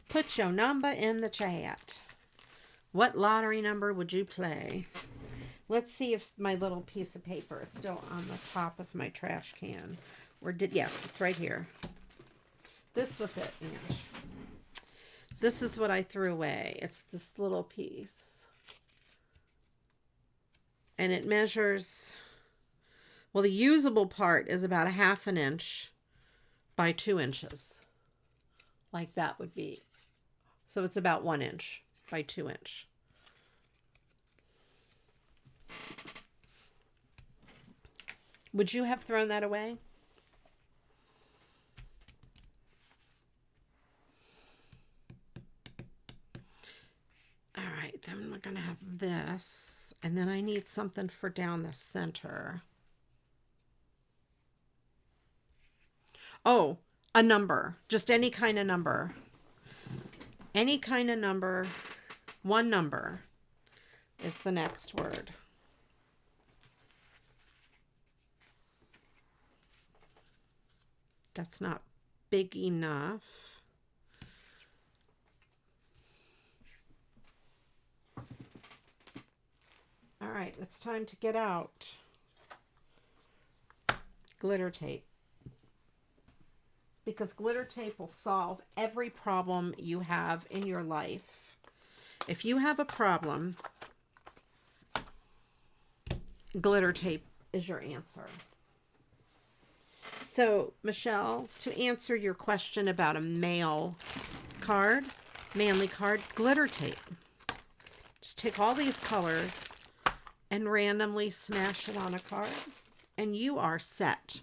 Put your number in the chat. What lottery number would you play? Let's see if my little piece of paper is still on the top of my trash can. Yes, it's right here. This was it, Ange. This is what I threw away. It's this little piece. And it measures, well, the usable part is about 1/2 inch by 2 inches. Like that would be. So it's about 1 inch by 2 inch. Would you have thrown that away? All right, then we're going to have this. And then I need something for down the center. Oh, a number. Just any kind of number. Any kind of number. One number is the next word. That's not big enough. All right, it's time to get out glitter tape. Because glitter tape will solve every problem you have in your life. If you have a problem, glitter tape is your answer. So, Michelle, to answer your question about a manly card, glitter tape. Just take all these colors and randomly smash it on a card, and you are set.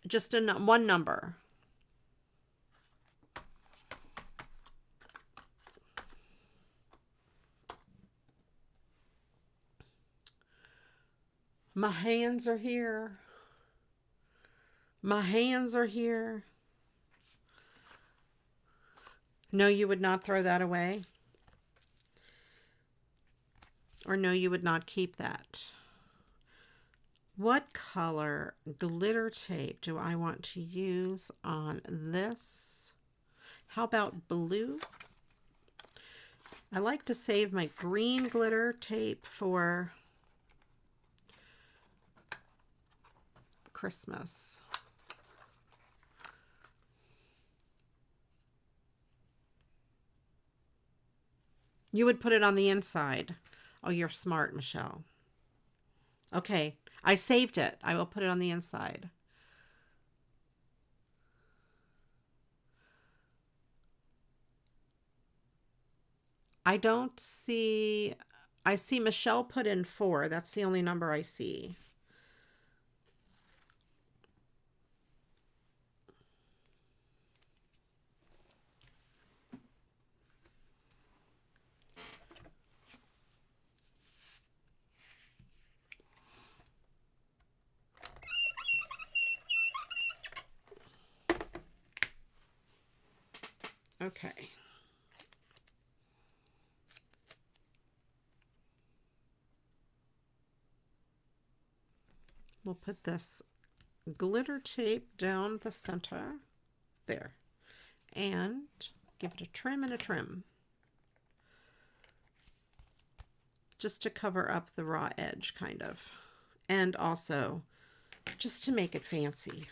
Just one number. My hands are here. My hands are here. No, you would not throw that away. Or no, you would not keep that. What color glitter tape do I want to use on this? How about blue? I like to save my green glitter tape for Christmas. You would put it on the inside. Oh, you're smart, Michelle. Okay, I saved it. I will put it on the inside. I don't see... I see Michelle put in 4. That's the only number I see. Okay. We'll put this glitter tape down the center. There. And give it a trim and a trim. Just to cover up the raw edge, kind of. And also, just to make it fancy.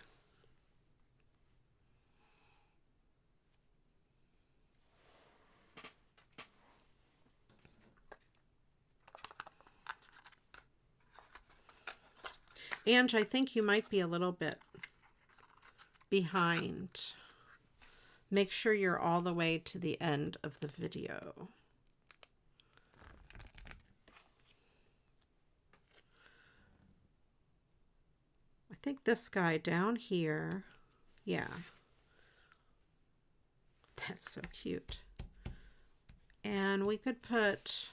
Ange, I think you might be a little bit behind. Make sure you're all the way to the end of the video. I think this guy down here, yeah. That's so cute. And we could put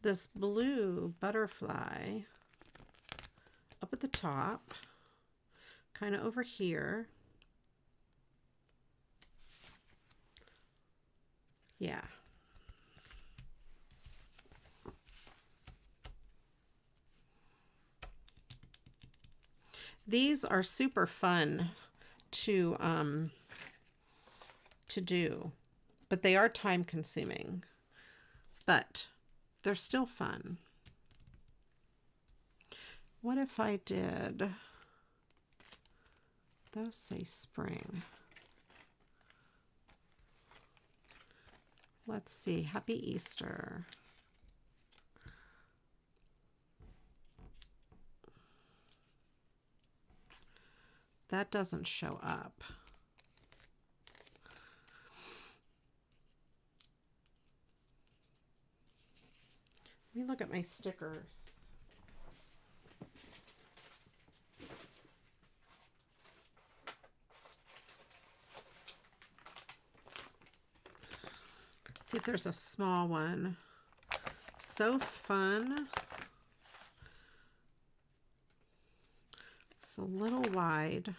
this blue butterfly up at the top, kind of over here. Yeah. These are super fun to do, but they are time consuming, but they're still fun. What if I did, those say spring. Let's see, Happy Easter. That doesn't show up. Let me look at my stickers. See if there's a small one. So fun. It's a little wide.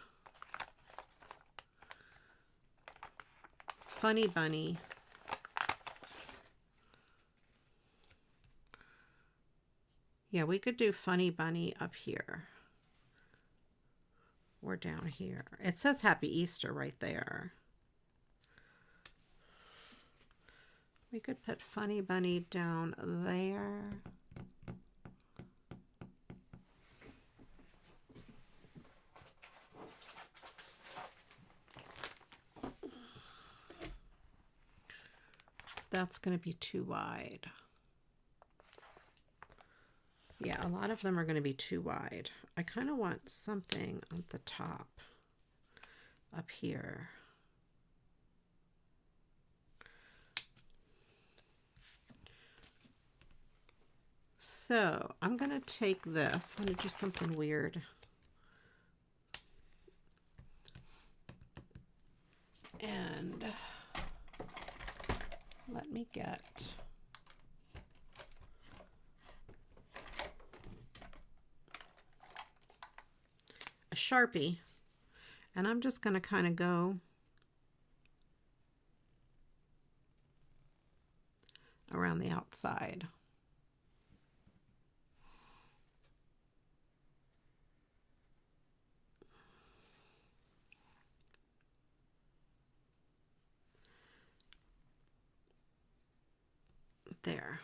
Funny Bunny. Yeah, we could do Funny Bunny up here. Or down here. It says Happy Easter right there. We could put Funny Bunny down there. That's going to be too wide. Yeah, a lot of them are going to be too wide. I kind of want something on the top up here. So I'm going to take this. I'm going to do something weird. And let me get a Sharpie, and I'm just going to kind of go around the outside. There.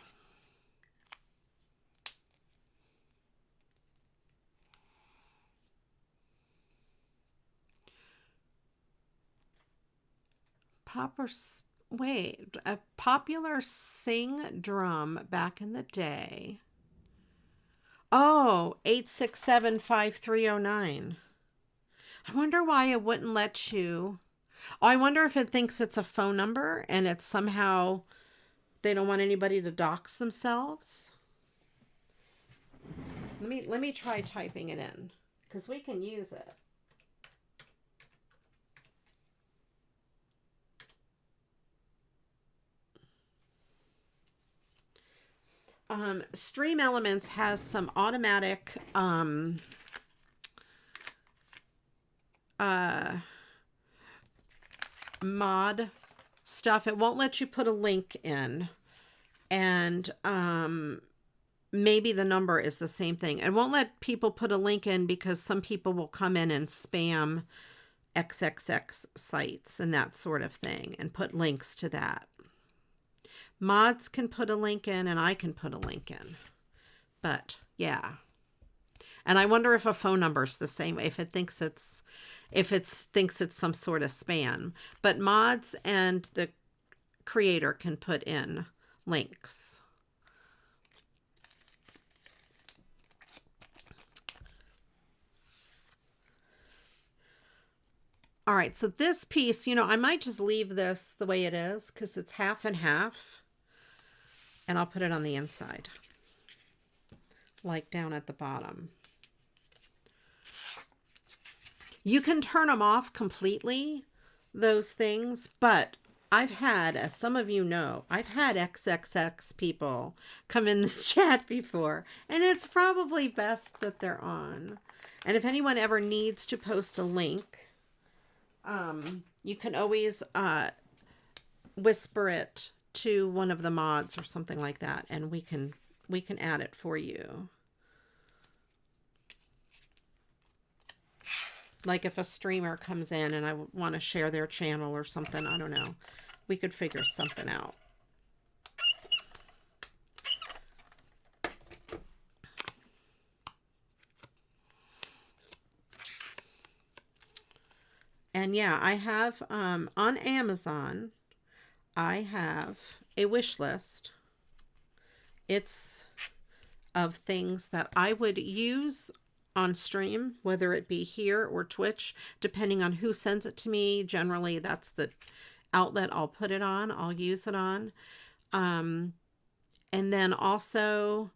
Wait, a popular sing drum back in the day. Oh, 8675309. I wonder why it wouldn't let you. Oh, I wonder if it thinks it's a phone number and it's somehow they don't want anybody to dox themselves. Let me try typing it in because we can use it. Stream Elements has some automatic mod stuff. It won't let you put a link in, and maybe the number is the same thing. It won't let people put a link in because some people will come in and spam XXX sites and that sort of thing and put links to that. Mods can put a link in and I can put a link in. But yeah. And I wonder if a phone number is the same, if it thinks it's some sort of spam. But mods and the creator can put in links. All right, so this piece, I might just leave this the way it is because it's half and half. And I'll put it on the inside, like down at the bottom. You can turn them off completely, those things, but I've had, as some of you know, I've had XXX people come in this chat before, and it's probably best that they're on. And if anyone ever needs to post a link, you can always whisper it to one of the mods or something like that, and we can add it for you. Like if a streamer comes in and I want to share their channel or something, I don't know. We could figure something out. And yeah, I have on Amazon, I have a wish list. It's of things that I would use on stream, whether it be here or Twitch, depending on who sends it to me. Generally, that's the outlet I'll put it on. I'll use it on. And then also,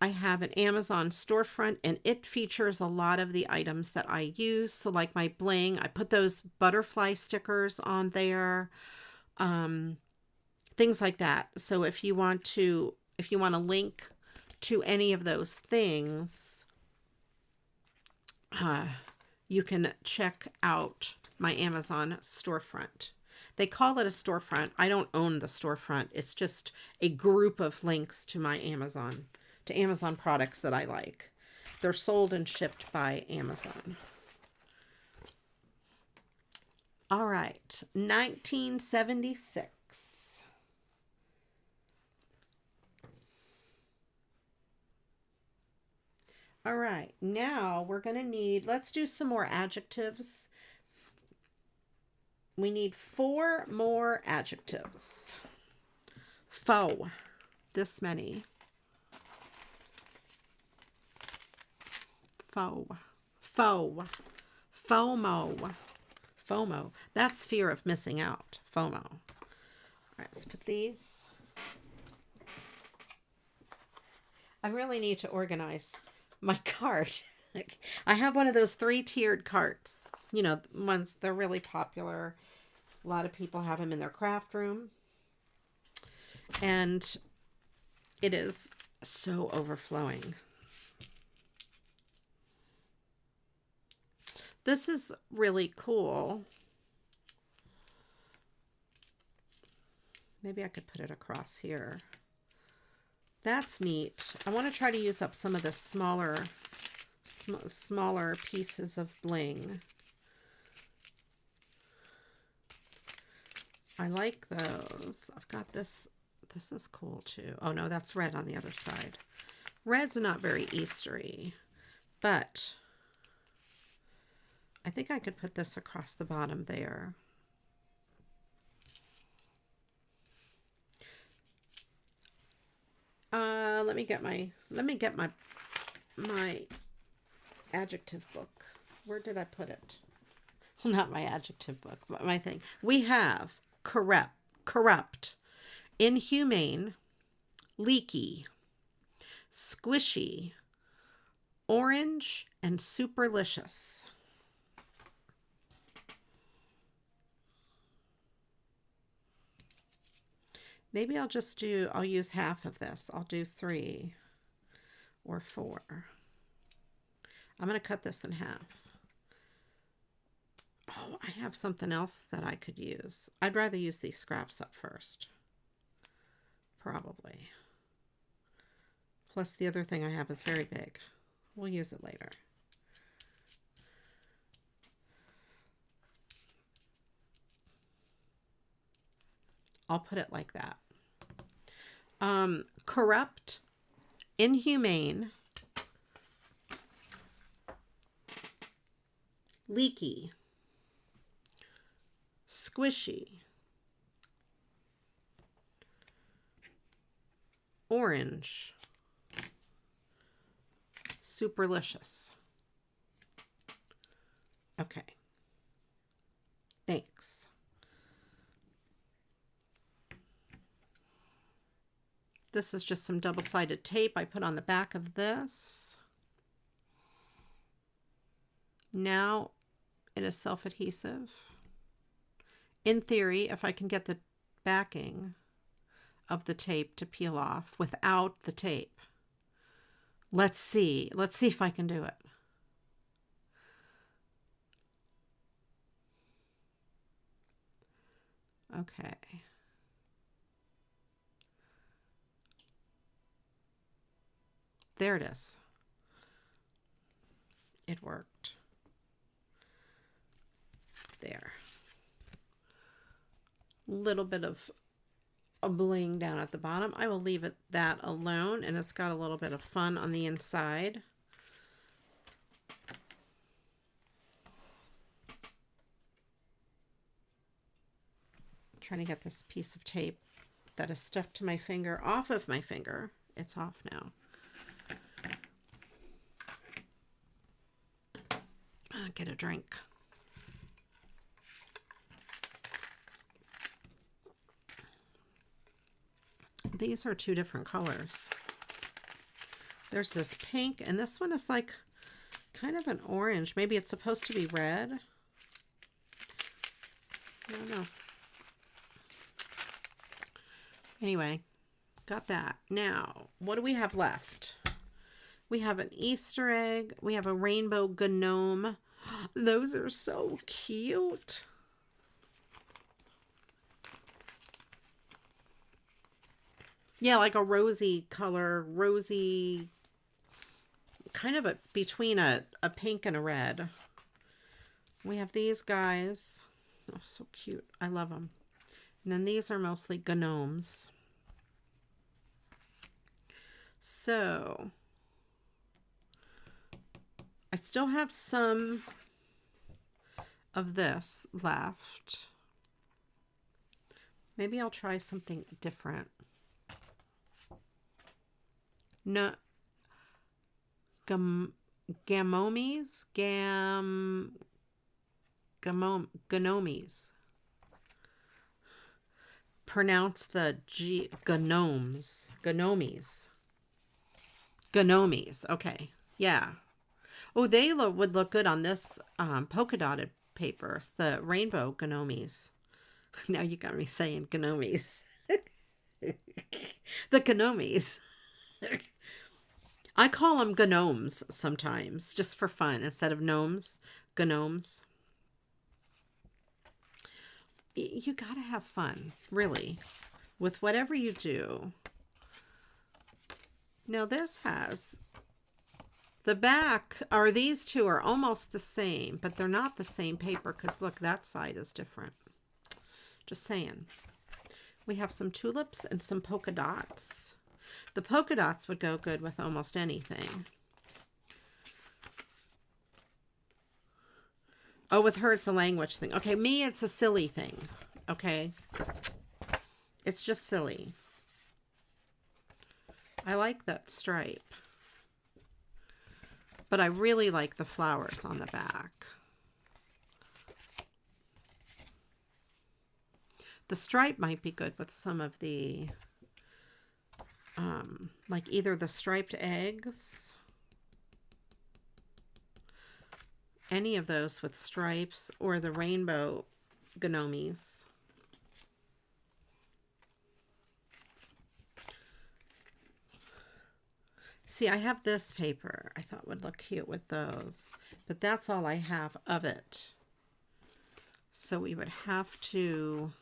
I have an Amazon storefront, and it features a lot of the items that I use. So like my bling, I put those butterfly stickers on there, things like that. So if you want to link to any of those things, you can check out my Amazon storefront. They call it a storefront. I don't own the storefront. It's just a group of links to my Amazon products that I like. They're sold and shipped by Amazon. All right, 1976. All right, now we're going to need, let's do some more adjectives. We need 4 more adjectives. Faux, this many. Faux, faux, FOMO, FOMO. That's fear of missing out, FOMO. All right, let's put these. I really need to organize my cart. I have one of those 3-tiered carts. You know, ones, they're really popular. A lot of people have them in their craft room. And it is so overflowing. This is really cool. Maybe I could put it across here. That's neat. I want to try to use up some of the smaller pieces of bling. I like those. I've got this. This is cool too. Oh no, that's red on the other side. Red's not very Eastery, but I think I could put this across the bottom there. Let me get my adjective book. Where did I put it? Well, not my adjective book, but my thing. We have corrupt, inhumane, leaky, squishy, orange, and superlicious. Maybe I'll use half of this. I'll do 3 or 4. I'm going to cut this in half. Oh, I have something else that I could use. I'd rather use these scraps up first. Probably. Plus the other thing I have is very big. We'll use it later. I'll put it like that. Corrupt, inhumane, leaky, squishy, orange, superlicious. Okay. Thanks. This is just some double-sided tape I put on the back of this. Now it is self-adhesive. In theory, if I can get the backing of the tape to peel off without the tape. Let's see. Let's see if I can do it. Okay. There it is. It worked. There. Little bit of a bling down at the bottom. I will leave it that alone, and it's got a little bit of fun on the inside. Trying to get this piece of tape that is stuck to my finger off of my finger. It's off now. Get a drink. These are two different colors. There's this pink, and this one is like kind of an orange. Maybe it's supposed to be red. I don't know. Anyway, got that. Now, what do we have left? We have an Easter egg. We have a rainbow gnome. Those are so cute. Yeah, like a rosy color, rosy, kind of between a pink and a red. We have these guys. Oh, so cute. I love them. And then these are mostly gnomes. So, I still have some of this left. Maybe I'll try something different. No, gnomies. Pronounce the G. Gnomes. Okay. Yeah. Oh, they would look good on this polka dotted papers. The rainbow gnomies. Now you got me saying gnomies. The gnomies. I call them gnomes sometimes, just for fun, instead of gnomes. Gnomes. You gotta have fun, really, with whatever you do. Now this has the back, or these two are almost the same, but they're not the same paper because look, that side is different. Just saying. We have some tulips and some polka dots. The polka dots would go good with almost anything. Oh, with her, it's a language thing. Okay, me, it's a silly thing. Okay? It's just silly. I like that stripe. But I really like the flowers on the back. The stripe might be good with some of the, like either the striped eggs, any of those with stripes, or the rainbow gnomies. See, I have this paper I thought would look cute with those, but that's all I have of it. So we would have to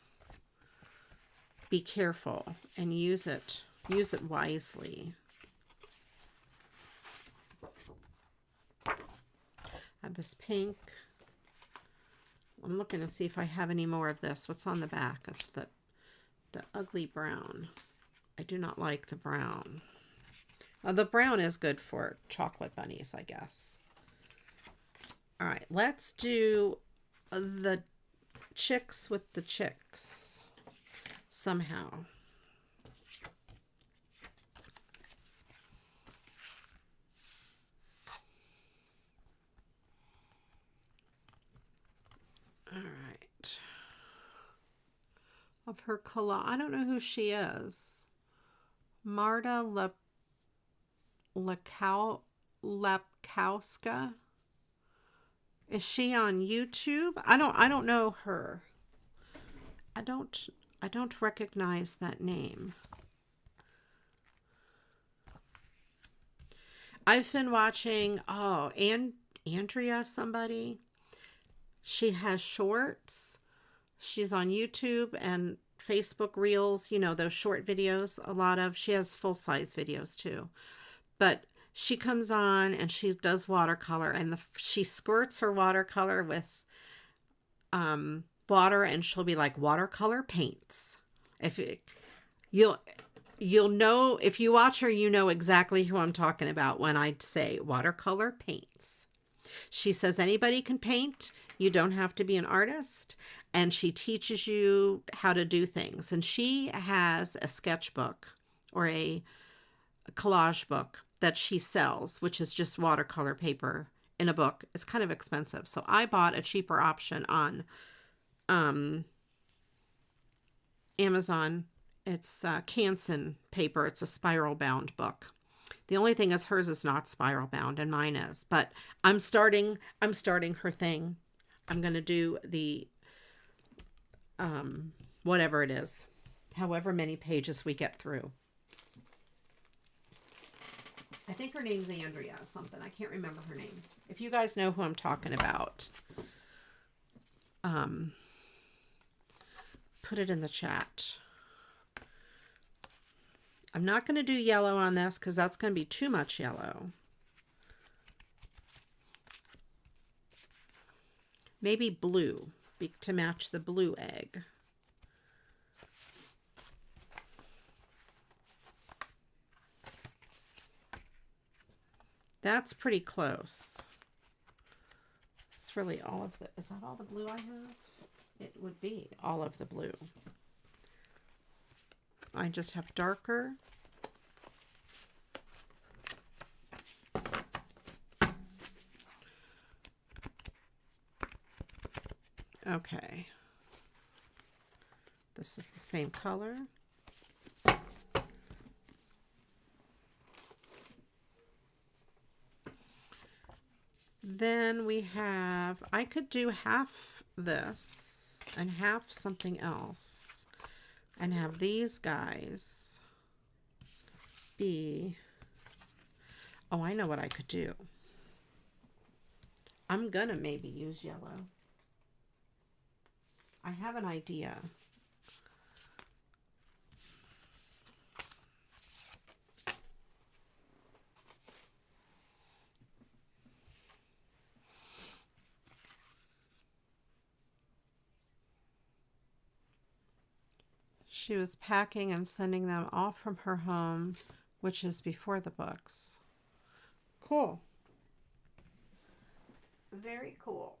be careful and use it wisely. I have this pink. I'm looking to see if I have any more of this. What's on the back? It's the ugly brown. I do not like the brown. The brown is good for chocolate bunnies, I guess. All right, let's do the chicks with the chicks somehow. All right. Of her collage, I don't know who she is. Marta Lepkowska. Is she on YouTube? I don't know her. I don't recognize that name. I've been watching, Andrea somebody. She has shorts. She's on YouTube and Facebook Reels, you know, those short videos, a lot of. She has full-size videos too. But she comes on and she does watercolor, and she squirts her watercolor with water, and she'll be like, watercolor paints. If it, you'll know, if you watch her, you know exactly who I'm talking about when I say watercolor paints. She says anybody can paint. You don't have to be an artist. And she teaches you how to do things. And she has a sketchbook or a collage book that she sells, which is just watercolor paper in a book. It's kind of expensive. So I bought a cheaper option on Amazon. It's Canson paper. It's a spiral bound book. The only thing is hers is not spiral bound and mine is. But I'm starting her thing. I'm going to do the whatever it is, however many pages we get through. I think her name's Andrea something. I can't remember her name. If you guys know who I'm talking about, put it in the chat. I'm not going to do yellow on this because that's going to be too much yellow. Maybe blue to match the blue egg. That's pretty close. It's really all of the, is that all the blue I have? It would be all of the blue. I just have darker. Okay. This is the same color. Then we have, I could do half this and half something else and have these guys be, oh, I know what I could do. I'm gonna maybe use yellow. I have an idea. She was packing and sending them all from her home, which is before the books. Cool. Very cool.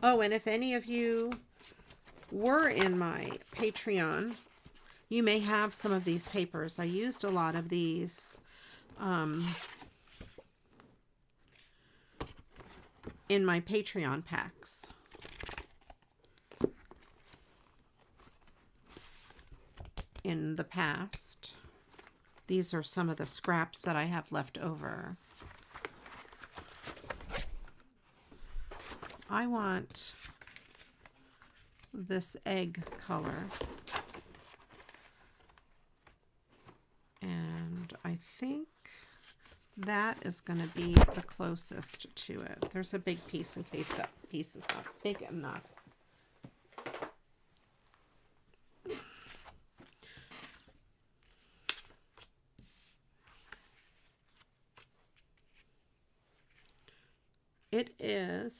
Oh, and if any of you were in my Patreon, you may have some of these papers. I used a lot of these in my Patreon packs. In the past. These are some of the scraps that I have left over. I want this egg color. And I think that is going to be the closest to it. There's a big piece in case that piece is not big enough.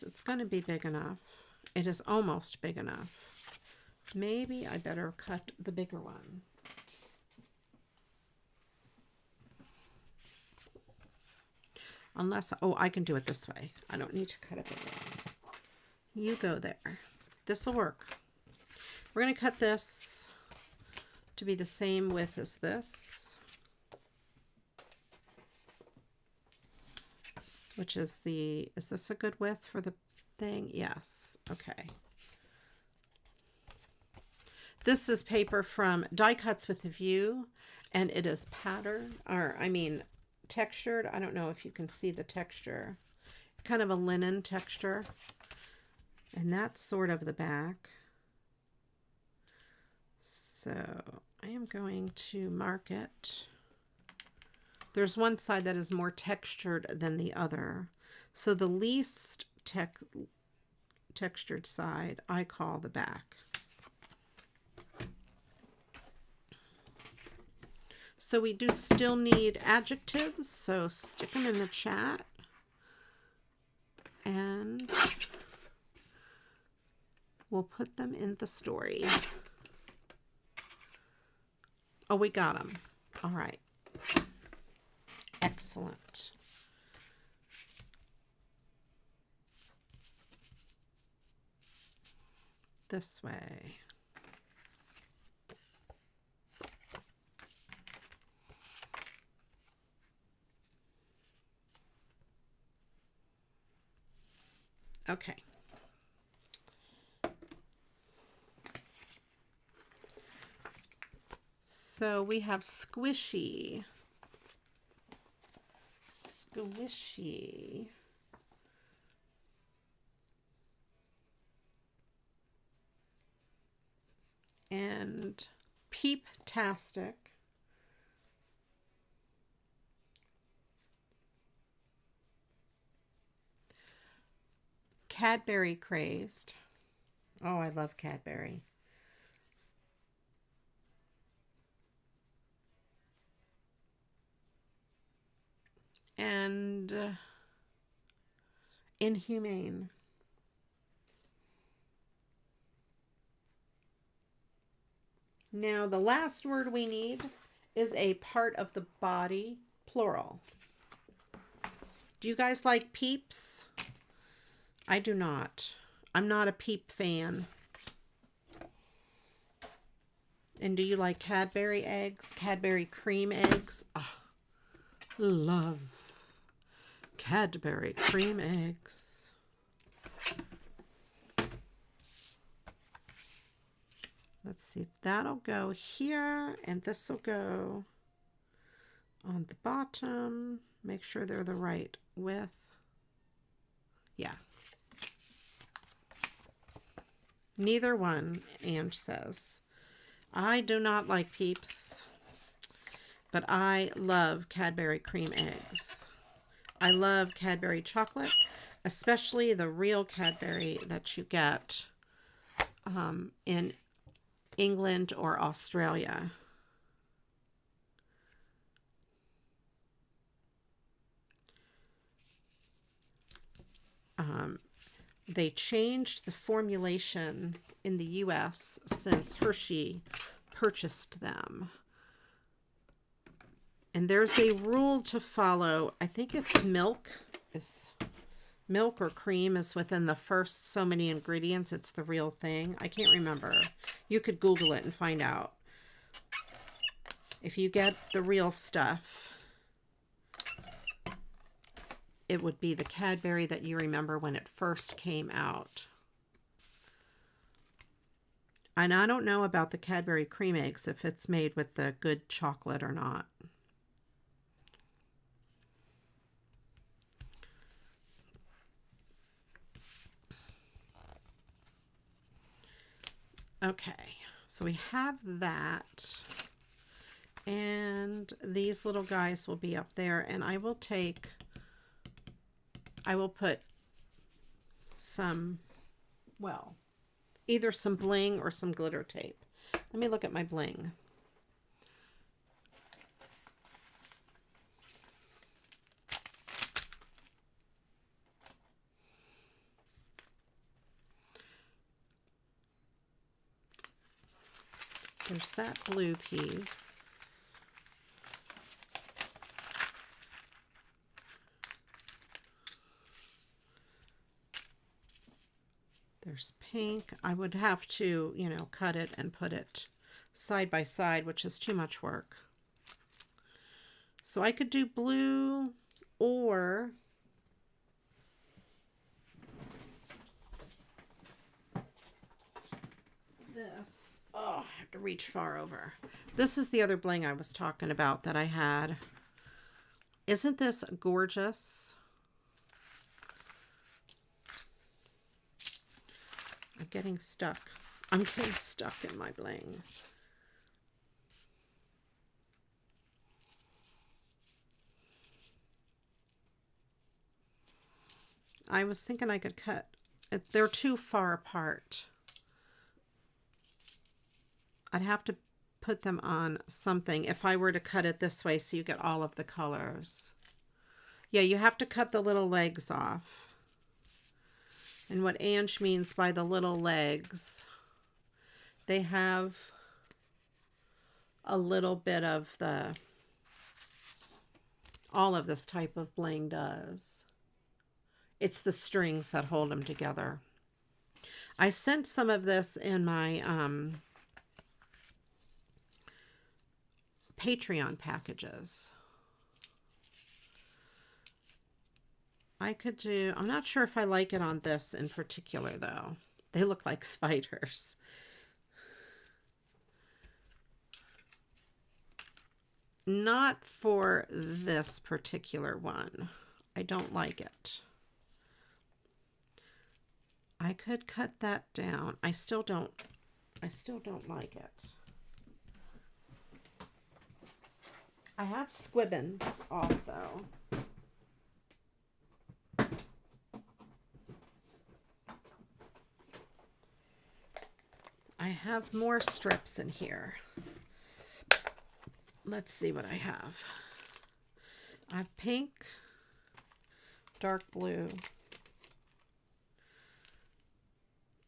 It's going to be big enough. It is almost big enough. Maybe I better cut the bigger one. Unless, oh, I can do it this way. I don't need to cut a bigger one. You go there. This will work. We're going to cut this to be the same width as this. Which is the, is this a good width for the thing? Yes. Okay. This is paper from Die Cuts with a View, and it is patterned, or I mean textured. I don't know if you can see the texture. Kind of a linen texture. And that's sort of the back. So I am going to mark it. There's one side that is more textured than the other. So the least textured side I call the back. So we do still need adjectives, so stick them in the chat. We'll put them in the story. Oh, we got them. All right. Excellent. This way. Okay. So we have squishy. Squishy. And Peep-tastic. Cadbury crazed. Oh, I love Cadbury. And inhumane. Now the last word we need is a part of the body, plural. Do you guys like Peeps? I do not. I'm not a Peep fan. And do you like Cadbury eggs? Cadbury cream eggs? Oh, love Cadbury cream eggs. Let's see if that'll go here, and this will go on the bottom. Make sure they're the right width. Yeah. Neither one, Ange says. I do not like Peeps, but I love Cadbury cream eggs. I love Cadbury chocolate, especially the real Cadbury that you get in England or Australia. They changed the formulation in the US since Hershey purchased them. And there's a rule to follow. I think it's milk or cream is within the first so many ingredients. It's the real thing. I can't remember. You could Google it and find out. If you get the real stuff, it would be the Cadbury that you remember when it first came out. And I don't know about the Cadbury cream eggs, if it's made with the good chocolate or not. Okay, so we have that. And these little guys will be up there, and I will put some, well, either some bling or some glitter tape. Let me look at my bling. There's that blue piece. There's pink. I would have to, you know, cut it and put it side by side, which is too much work. So I could do blue or this. Oh, I have to reach far over. This is the other bling I was talking about that I had. Isn't this gorgeous? I'm getting stuck. I'm getting stuck in my bling. I was thinking I could cut. They're too far apart. I'd have to put them on something if I were to cut it this way so you get all of the colors. Yeah, you have to cut the little legs off. And what Ange means by the little legs, they have a little bit of all of this type of bling does. It's the strings that hold them together. I sent some of this in my Patreon packages. I'm not sure if I like it on this in particular though. They look like spiders. Not for this particular one. I don't like it. I could cut that down. I still don't like it. I have squibbins also. I have more strips in here. Let's see what I have. I have pink, dark blue.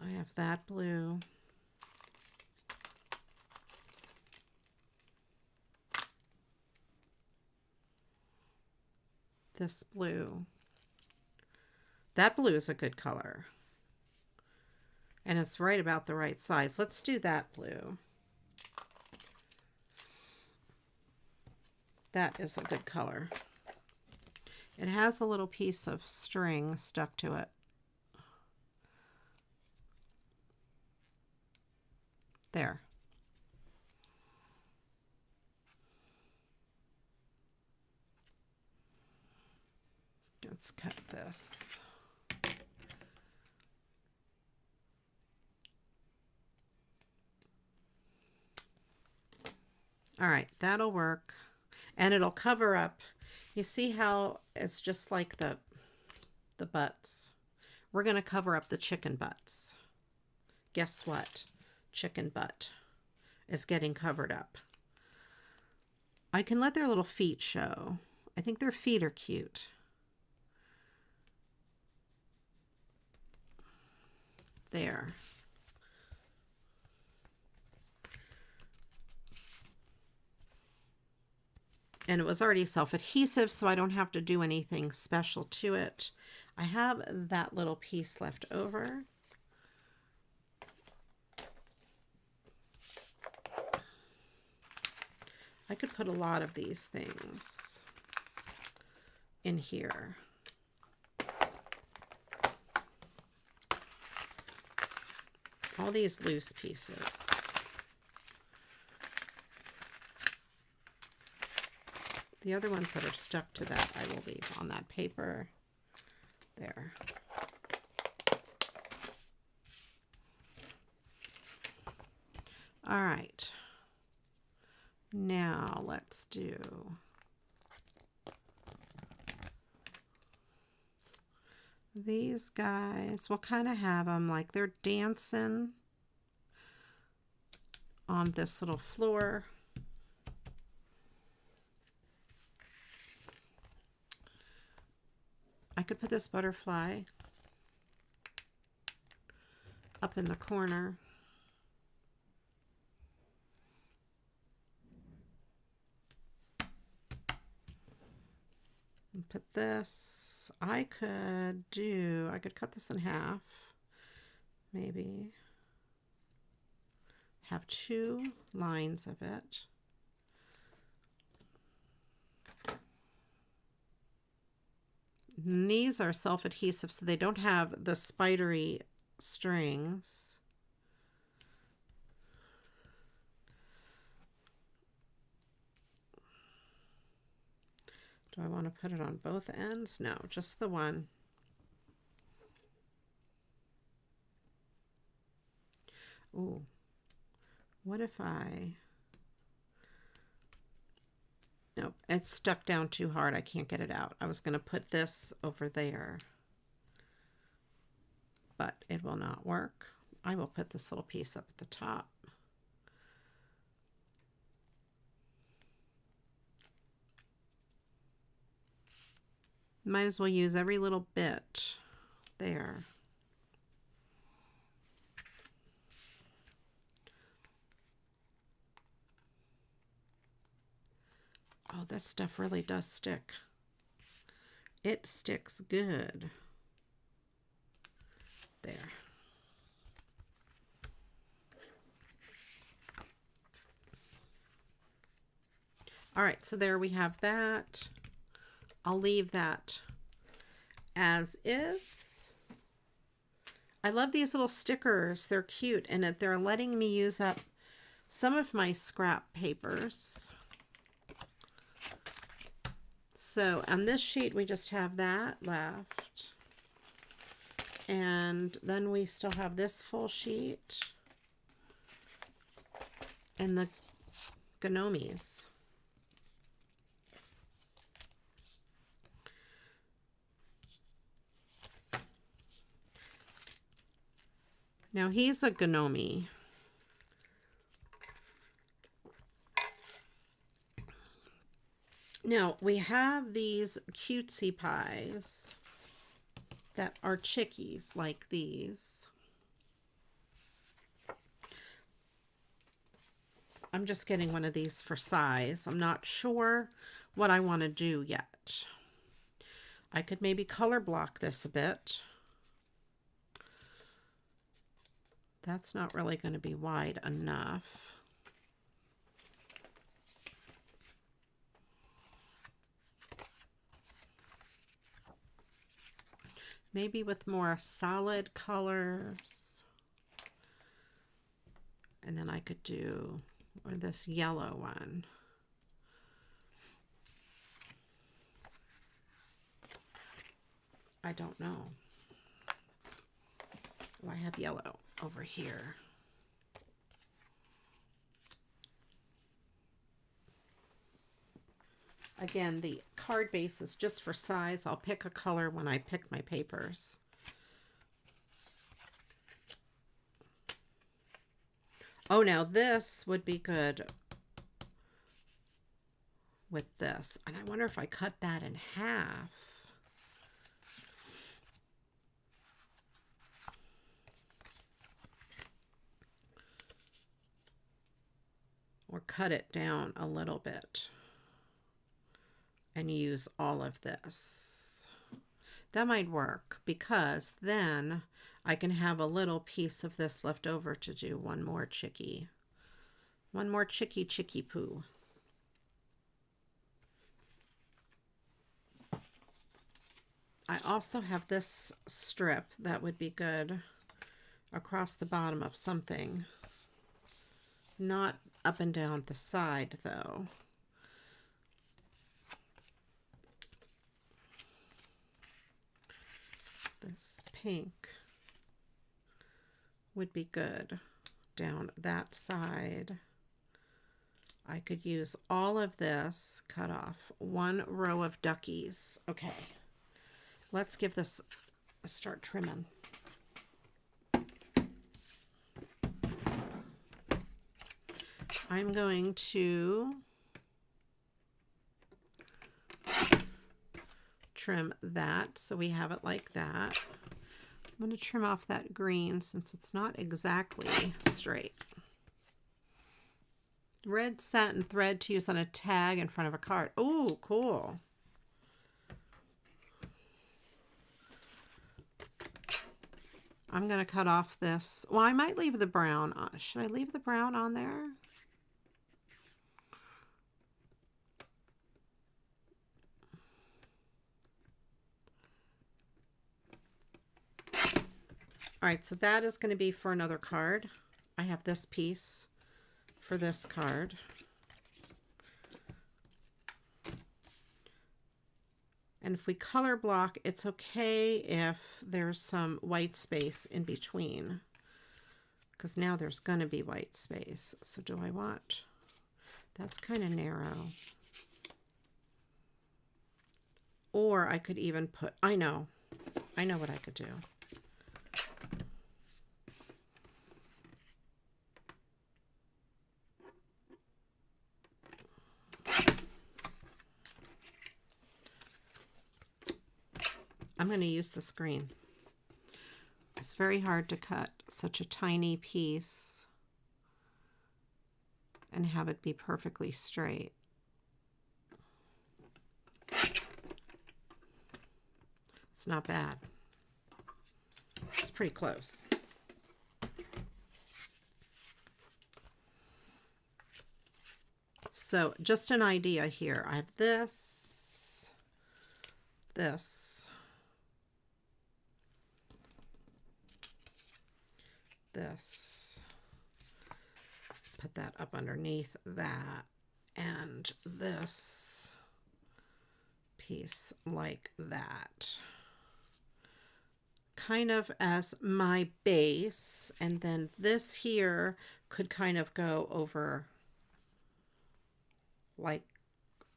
I have that blue. This blue. That blue is a good color. And it's right about the right size. Let's do that blue. That is a good color. It has a little piece of string stuck to it. There. Let's cut this. All right, that'll work. And it'll cover up. You see how it's just like the butts. We're going to cover up the chicken butts. Guess what? Chicken butt is getting covered up. I can let their little feet show. I think their feet are cute. There. And it was already self-adhesive, so I don't have to do anything special to it. I have that little piece left over. I could put a lot of these things in here. All these loose pieces. The other ones that are stuck to that, I will leave on that paper. There. All right. Now let's do these guys. We'll kind of have them like they're dancing on this little floor. I could put this butterfly up in the corner. And put this, I could cut this in half, maybe. Have 2 lines of it. And these are self-adhesive, so they don't have the spidery strings. Do I want to put it on both ends? No, just the one. Ooh, what if nope, it's stuck down too hard. I can't get it out. I was going to put this over there, but it will not work. I will put this little piece up at the top. Might as well use every little bit there. this stuff really does stick. It sticks good. There. All right, so there we have that. I'll leave that as is. I love these little stickers. They're cute, and they're letting me use up some of my scrap papers. So on this sheet, we just have that left. And then we still have this full sheet and the gnomies. Now he's a gnome. Now we have these cutesy pies that are chickies like these. I'm just getting one of these for size. I'm not sure what I want to do yet. I could maybe color block this a bit. That's not really going to be wide enough. Maybe with more solid colors. And then I could do this yellow one. I don't know. Oh, I have yellow over here. Again, the card base is just for size. I'll pick a color when I pick my papers. Oh, now this would be good with this. And I wonder if I cut that in half. Or cut it down a little bit and use all of this. That might work because then I can have a little piece of this left over to do one more chickie. One more chickie poo. I also have this strip that would be good across the bottom of something. Not up and down the side though. This pink would be good down that side. I could use all of this, cut off one row of duckies. Okay, let's give this a start trimming. I'm going to trim that so we have it like that. I'm going to trim off that green since it's not exactly straight. Red satin thread to use on a tag in front of a card. Oh, cool. I'm going to cut off this. Well, I might leave the brown on. Should I leave the brown on there? All right, so that is going to be for another card. I have this piece for this card. And if we color block, it's okay if there's some white space in between, because now there's going to be white space. So do I want, that's kind of narrow. Or I could even put, I know what I could do. I'm going to use the screen. It's very hard to cut such a tiny piece and have it be perfectly straight. It's not bad. It's pretty close. So just an idea here. I have this, this, this. Put that up underneath that, and this piece like that. Kind of as my base, and then this here could kind of go over like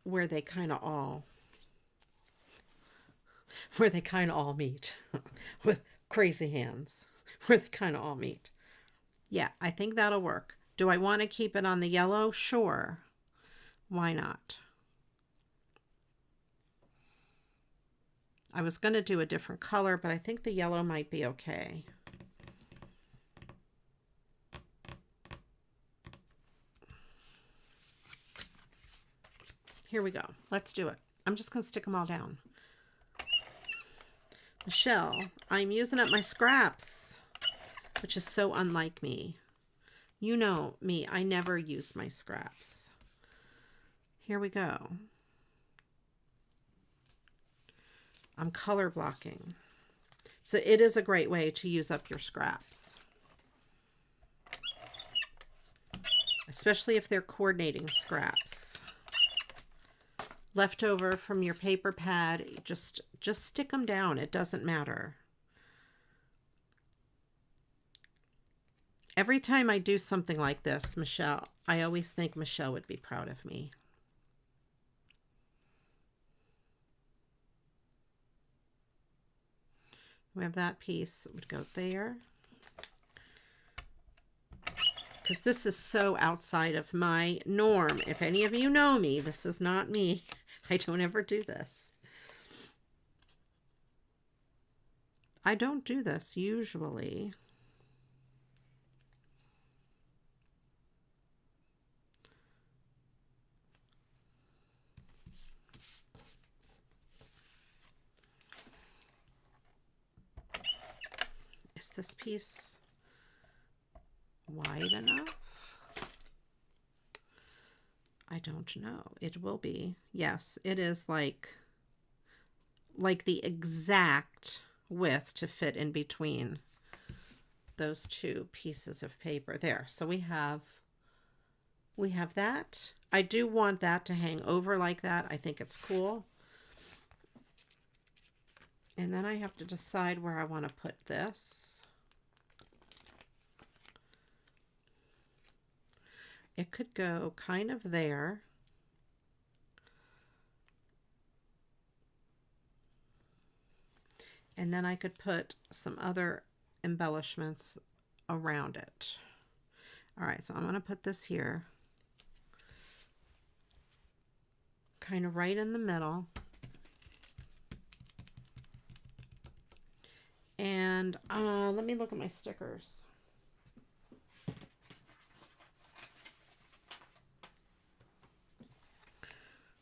where they kind of all meet with crazy hands, where they kind of all meet. Yeah, I think that'll work. Do I want to keep it on the yellow? Sure. Why not? I was going to do a different color, but I think the yellow might be okay. Here we go. Let's do it. I'm just going to stick them all down. Michelle, I'm using up my scraps, which is so unlike me. You know me, I never use my scraps. Here we go. I'm color blocking. So it is a great way to use up your scraps. Especially if they're coordinating scraps. Leftover from your paper pad, just stick them down. It doesn't matter. Every time I do something like this, Michelle, I always think Michelle would be proud of me. We have that piece that would go there. Because this is so outside of my norm. If any of you know me, this is not me. I don't ever do this. I don't do this usually. Is this piece wide enough? I don't know. It will be. Yes, it is like the exact width to fit in between those two pieces of paper there. So we have that. I do want that to hang over like that. I think it's cool. And then I have to decide where I want to put this. It could go kind of there. And then I could put some other embellishments around it. All right, so I'm going to put this here. Kind of right in the middle. And let me look at my stickers.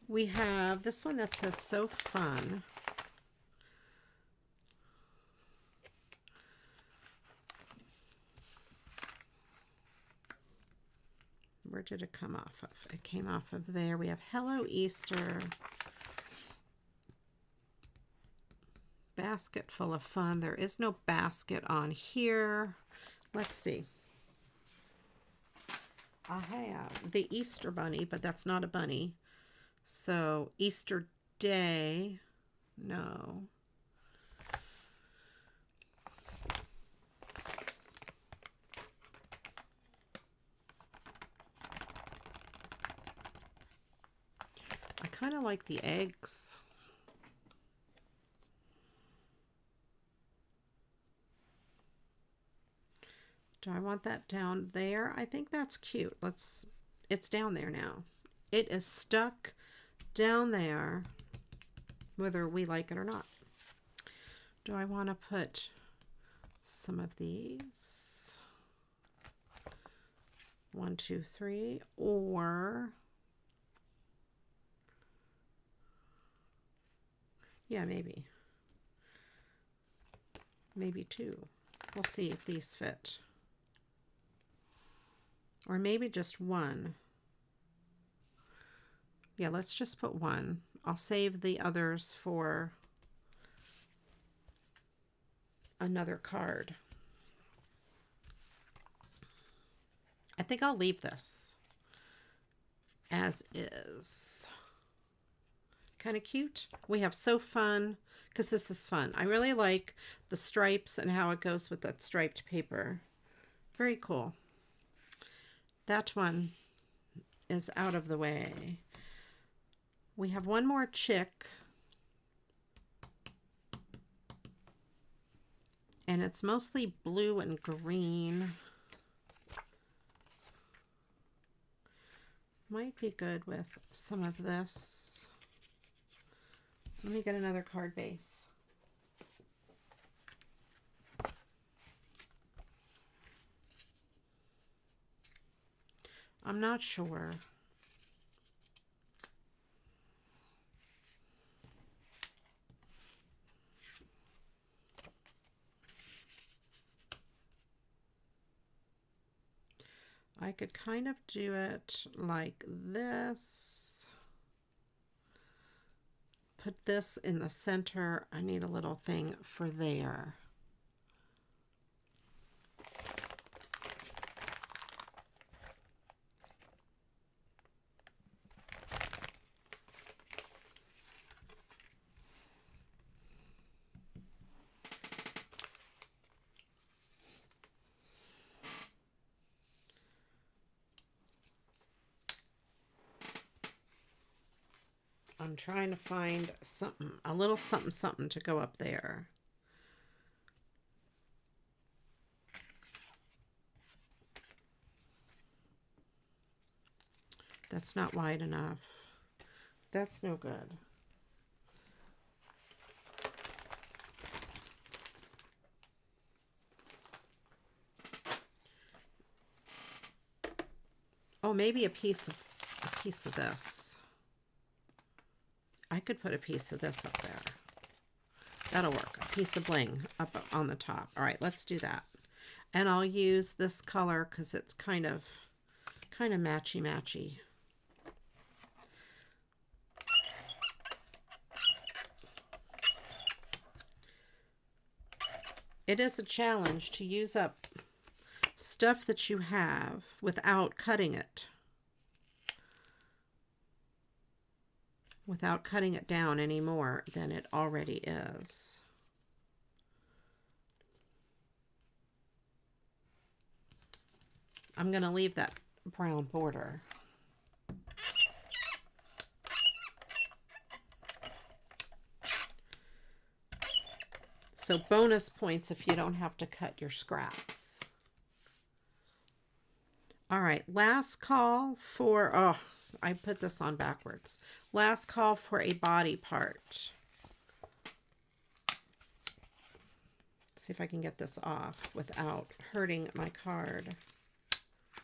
We have this one that says "So Fun." Where did it come off of? It came off of there. We have "Hello Easter." Basket full of fun. There is no basket on here. Let's see. I have the Easter bunny, but that's not a bunny. So Easter Day, no. I kind of like the eggs. Do I want that down there? I think that's cute. It's down there now. It is stuck down there, whether we like it or not. Do I want to put some of these? 1, 2, 3, or yeah, maybe. maybe 2. We'll see if these fit. Or maybe just 1. Yeah, let's just put 1. I'll save the others for another card. I think I'll leave this as is. Kind of cute. We have So Fun, because this is fun. I really like the stripes and how it goes with that striped paper. Very cool. That one is out of the way. We have one more chick. And it's mostly blue and green. Might be good with some of this. Let me get another card base. I'm not sure. I could kind of do it like this. Put this in the center. I need a little thing for there. I'm trying to find something, a little something, something to go up there. That's not wide enough. That's no good. Oh, maybe a piece of this. I could put a piece of this up there. That'll work. A piece of bling up on the top. All right, let's do that. And I'll use this color because it's kind of matchy-matchy. It is a challenge to use up stuff that you have without cutting it. Without cutting it down any more than it already is. I'm going to leave that brown border. So bonus points if you don't have to cut your scraps. All right, last call for, oh, I put this on backwards. Last call for a body part. Let's see if I can get this off without hurting my card.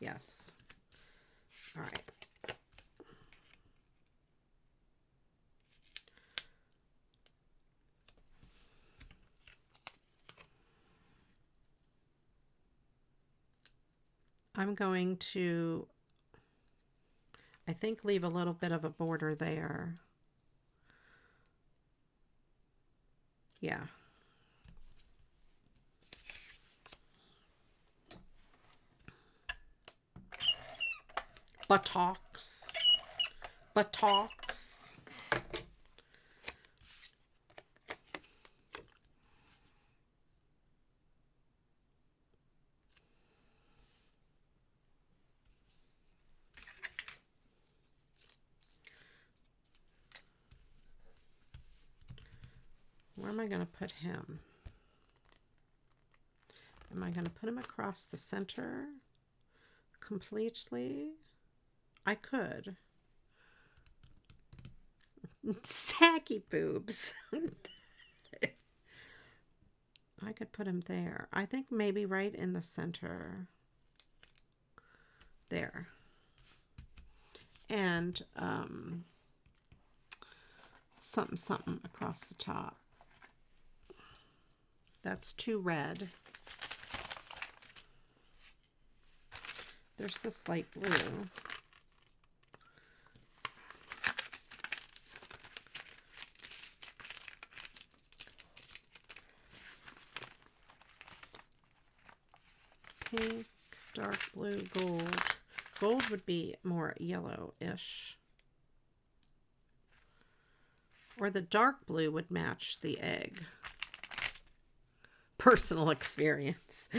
Yes. All right. I'm going to, I think, leave a little bit of a border there. Yeah. Buttocks. Buttocks. Where am I going to put him? Am I going to put him across the center completely? I could. Saggy boobs. I could put him there. I think maybe right in the center. There. And something across the top. That's too red. There's this light blue. Pink, dark blue, gold. Gold would be more yellow-ish. Or the dark blue would match the egg. Personal experience.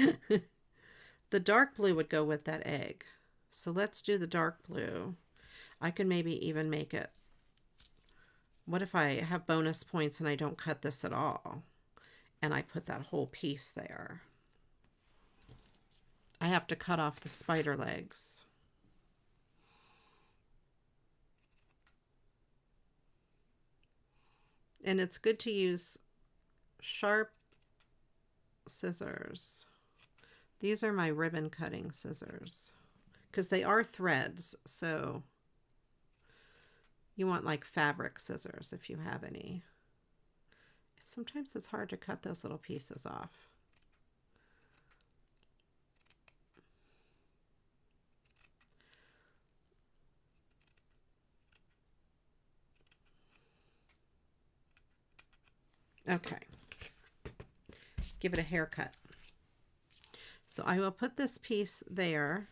The dark blue would go with that egg. So let's do the dark blue. I could maybe even make it. What if I have bonus points and I don't cut this at all? And I put that whole piece there. I have to cut off the spider legs. And it's good to use sharp scissors. These are my ribbon cutting scissors because they are threads, so you want like fabric scissors if you have any. Sometimes it's hard to cut those little pieces off. Okay, give it a haircut. So I will put this piece there.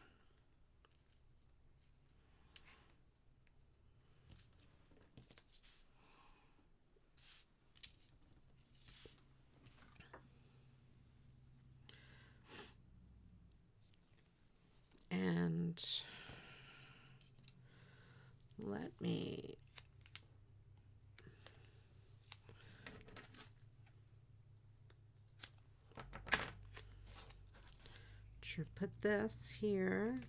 And let me put this here.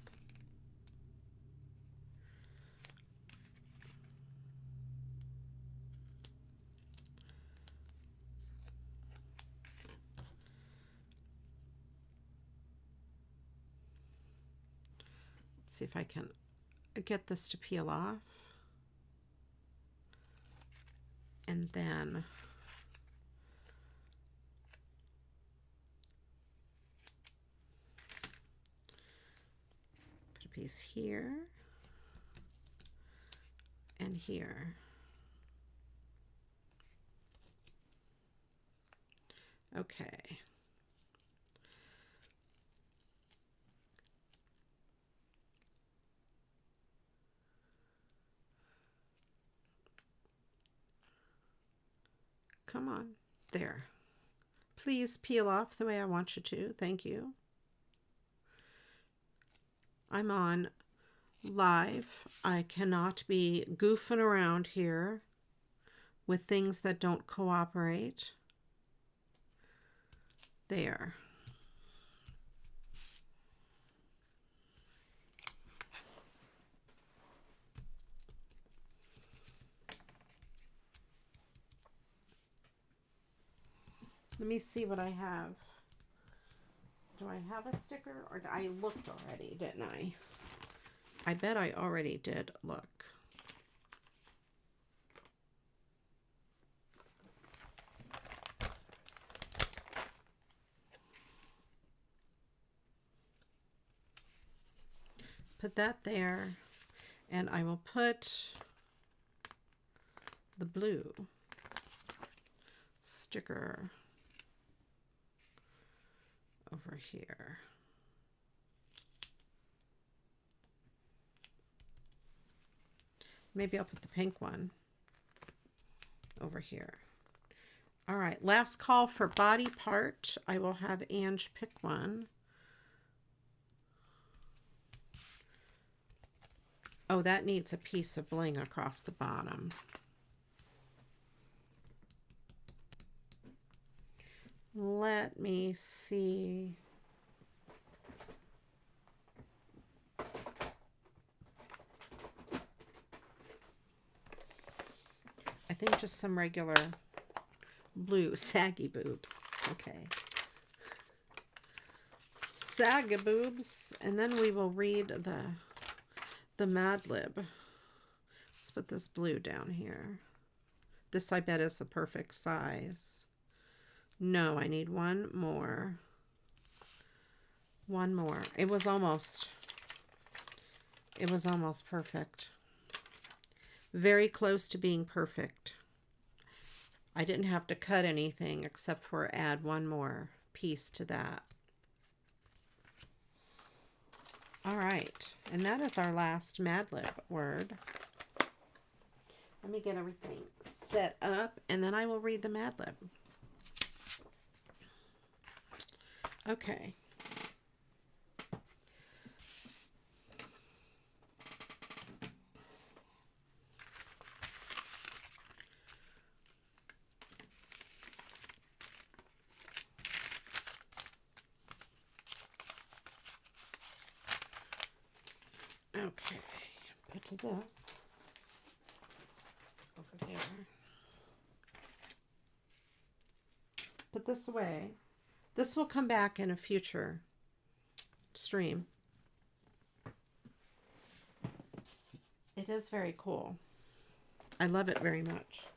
Let's see if I can get this to peel off. And then put a piece here and here. Okay. Come on, there. Please peel off the way I want you to. Thank you. I'm on live. I cannot be goofing around here with things that don't cooperate. There. Let me see what I have. Do I have a sticker, or I looked already, didn't I? I bet I already did look. Put that there, and I will put the blue sticker over here. Maybe I'll put the pink one over here. All right, last call for body part. I will have Ange pick one. Oh, that needs a piece of bling across the bottom. Let me see. I think just some regular blue saggy boobs. Okay. Saggy boobs. And then we will read the Mad Lib. Let's put this blue down here. This, I bet, is the perfect size. No, I need one more. One more. It was almost perfect. Very close to being perfect. I didn't have to cut anything except for add one more piece to that. All right, and that is our last Mad Lib word. Let me get everything set up, and then I will read the Mad Lib. Okay. Okay, put this over there. Put this away. This will come back in a future stream. It is very cool. I love it very much.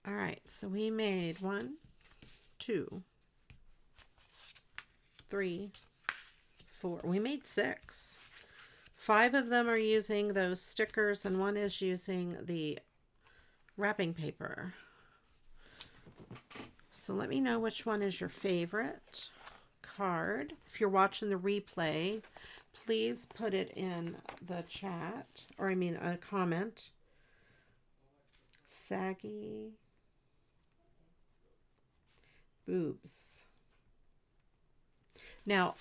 All right, so we made 1, 2, 3, 4. We made 6. 5 of them are using those stickers, and 1 is using the wrapping paper. So let me know which one is your favorite card. If you're watching the replay, please put it in the chat, or I mean a comment. Saggy boobs. Now,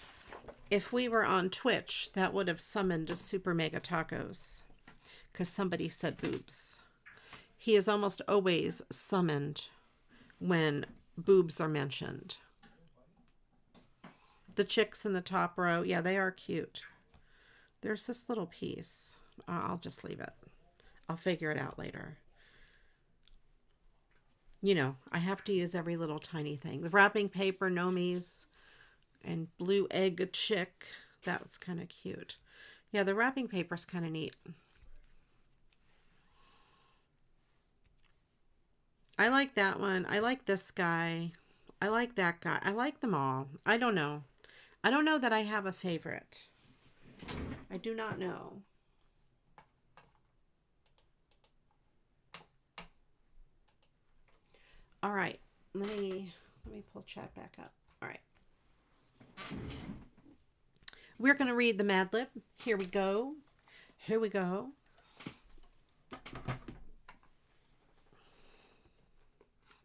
if we were on Twitch, that would have summoned a SuperMegaTacos because somebody said boobs. He is almost always summoned when boobs are mentioned. The chicks in the top row, yeah, they are cute. There's this little piece. I'll just leave it. I'll figure it out later. You know, I have to use every little tiny thing. The wrapping paper, Nomies, and blue egg chick. That was kind of cute. Yeah, the wrapping paper's kind of neat. I like that one. I like this guy. I like that guy. I like them all. I don't know. I don't know that I have a favorite. I do not know. All right, let me pull chat back up. All right. We're going to read the Mad Lib. Here we go. Here we go.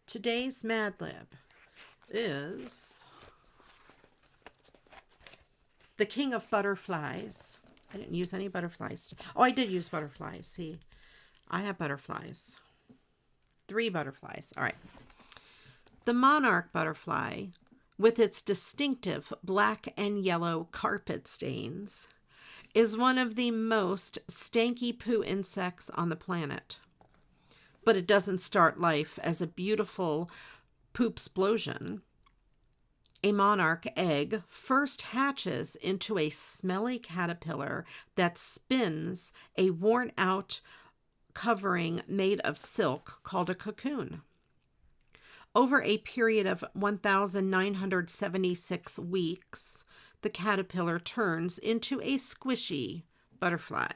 Today's Mad Lib is the King of Butterflies. I didn't use any butterflies. Oh, I did use butterflies. See, I have butterflies. 3 butterflies. All right. The monarch butterfly, with its distinctive black and yellow carpet stains, is one of the most stanky poo insects on the planet. But it doesn't start life as a beautiful poop-splosion. A monarch egg first hatches into a smelly caterpillar that spins a worn-out covering made of silk called a cocoon. Over a period of 1,976 weeks, the caterpillar turns into a squishy butterfly.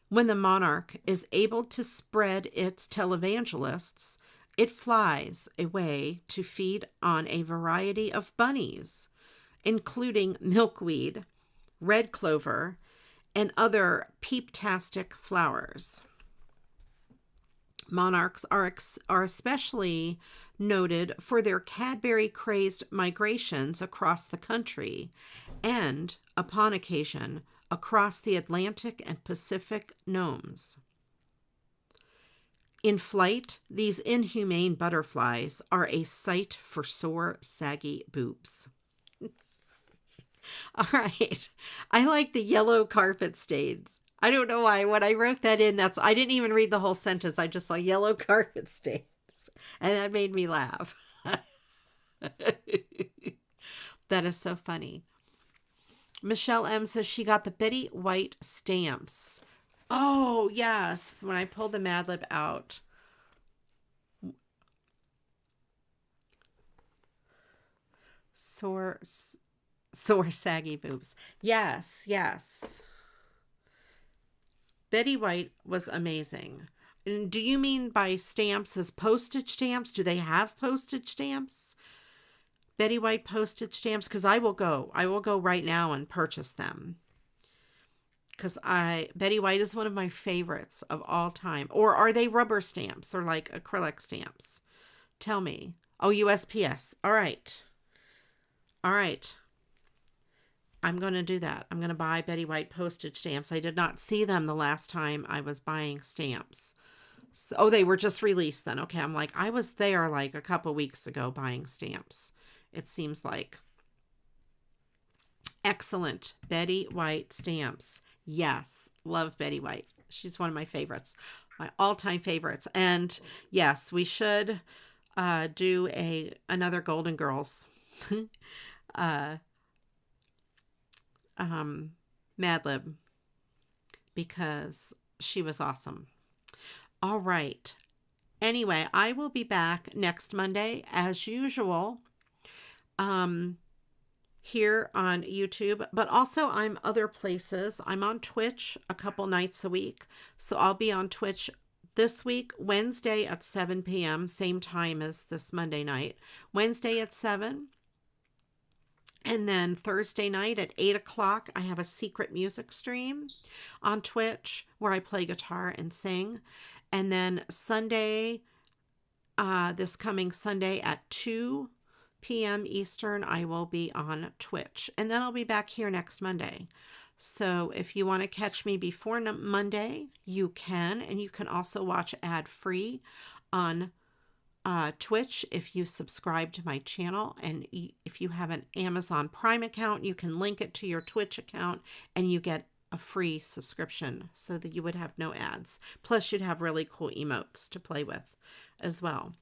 When the monarch is able to spread its televangelists, it flies away to feed on a variety of bunnies, including milkweed, red clover, and other peeptastic flowers. Monarchs are especially noted for their Cadbury-crazed migrations across the country and, upon occasion, across the Atlantic and Pacific nomes. In flight, these inhumane butterflies are a sight for sore, saggy boobs. All right. I like the yellow carpet stains. I don't know why. When I wrote that in, I didn't even read the whole sentence. I just saw yellow carpet stains. And that made me laugh. That is so funny. Michelle M says she got the Betty White stamps. Oh, yes. When I pulled the Mad Lib out. Sore, saggy boobs. Yes, yes. Betty White was amazing. And do you mean by stamps as postage stamps? Do they have postage stamps? Betty White postage stamps? Because I will go. I will go right now and purchase them. Because Betty White is one of my favorites of all time. Or are they rubber stamps or like acrylic stamps? Tell me. Oh, USPS. All right. All right. I'm going to do that. I'm going to buy Betty White postage stamps. I did not see them the last time I was buying stamps. So, oh, they were just released then. Okay, I'm like, I was there like a couple weeks ago buying stamps. It seems like. Excellent. Betty White stamps. Yes, love Betty White. She's one of my favorites. My all-time favorites. And yes, we should do another Golden Girls Mad Lib, because she was awesome. All right. Anyway, I will be back next Monday as usual here on YouTube, but also I'm other places. I'm on Twitch a couple nights a week. So I'll be on Twitch this week, Wednesday at 7 p.m., same time as this Monday night. Wednesday at 7. And then Thursday night at 8 o'clock, I have a secret music stream on Twitch where I play guitar and sing. And then Sunday, this coming Sunday at 2 p.m. Eastern, I will be on Twitch. And then I'll be back here next Monday. So if you want to catch me before Monday, you can. And you can also watch ad-free on Twitch if you subscribe to my channel. And if you have an Amazon Prime account, you can link it to your Twitch account and you get a free subscription so that you would have no ads. Plus you'd have really cool emotes to play with as well.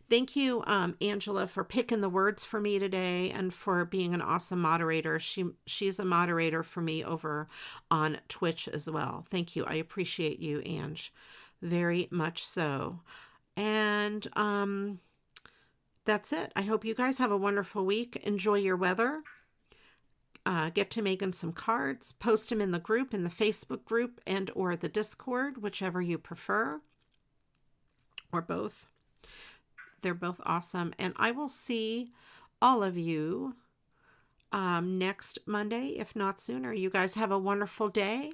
Thank you, Angela, for picking the words for me today and for being an awesome moderator. She's a moderator for me over on Twitch as well. Thank you. I appreciate you, Ange, very much so. And that's it. I hope you guys have a wonderful week. Enjoy your weather. Get to making some cards. Post them in the group, in the Facebook group and or the Discord, whichever you prefer, or both. They're both awesome. And I will see all of you next Monday, if not sooner. You guys have a wonderful day.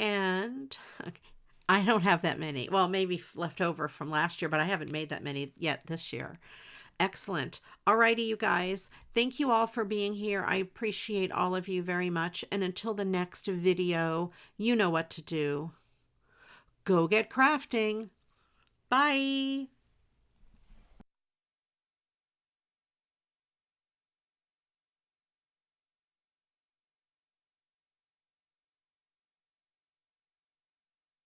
And okay, I don't have that many. Well, maybe left over from last year, but I haven't made that many yet this year. Excellent. Alrighty, you guys. Thank you all for being here. I appreciate all of you very much. And until the next video, you know what to do. Go get crafting. Bye.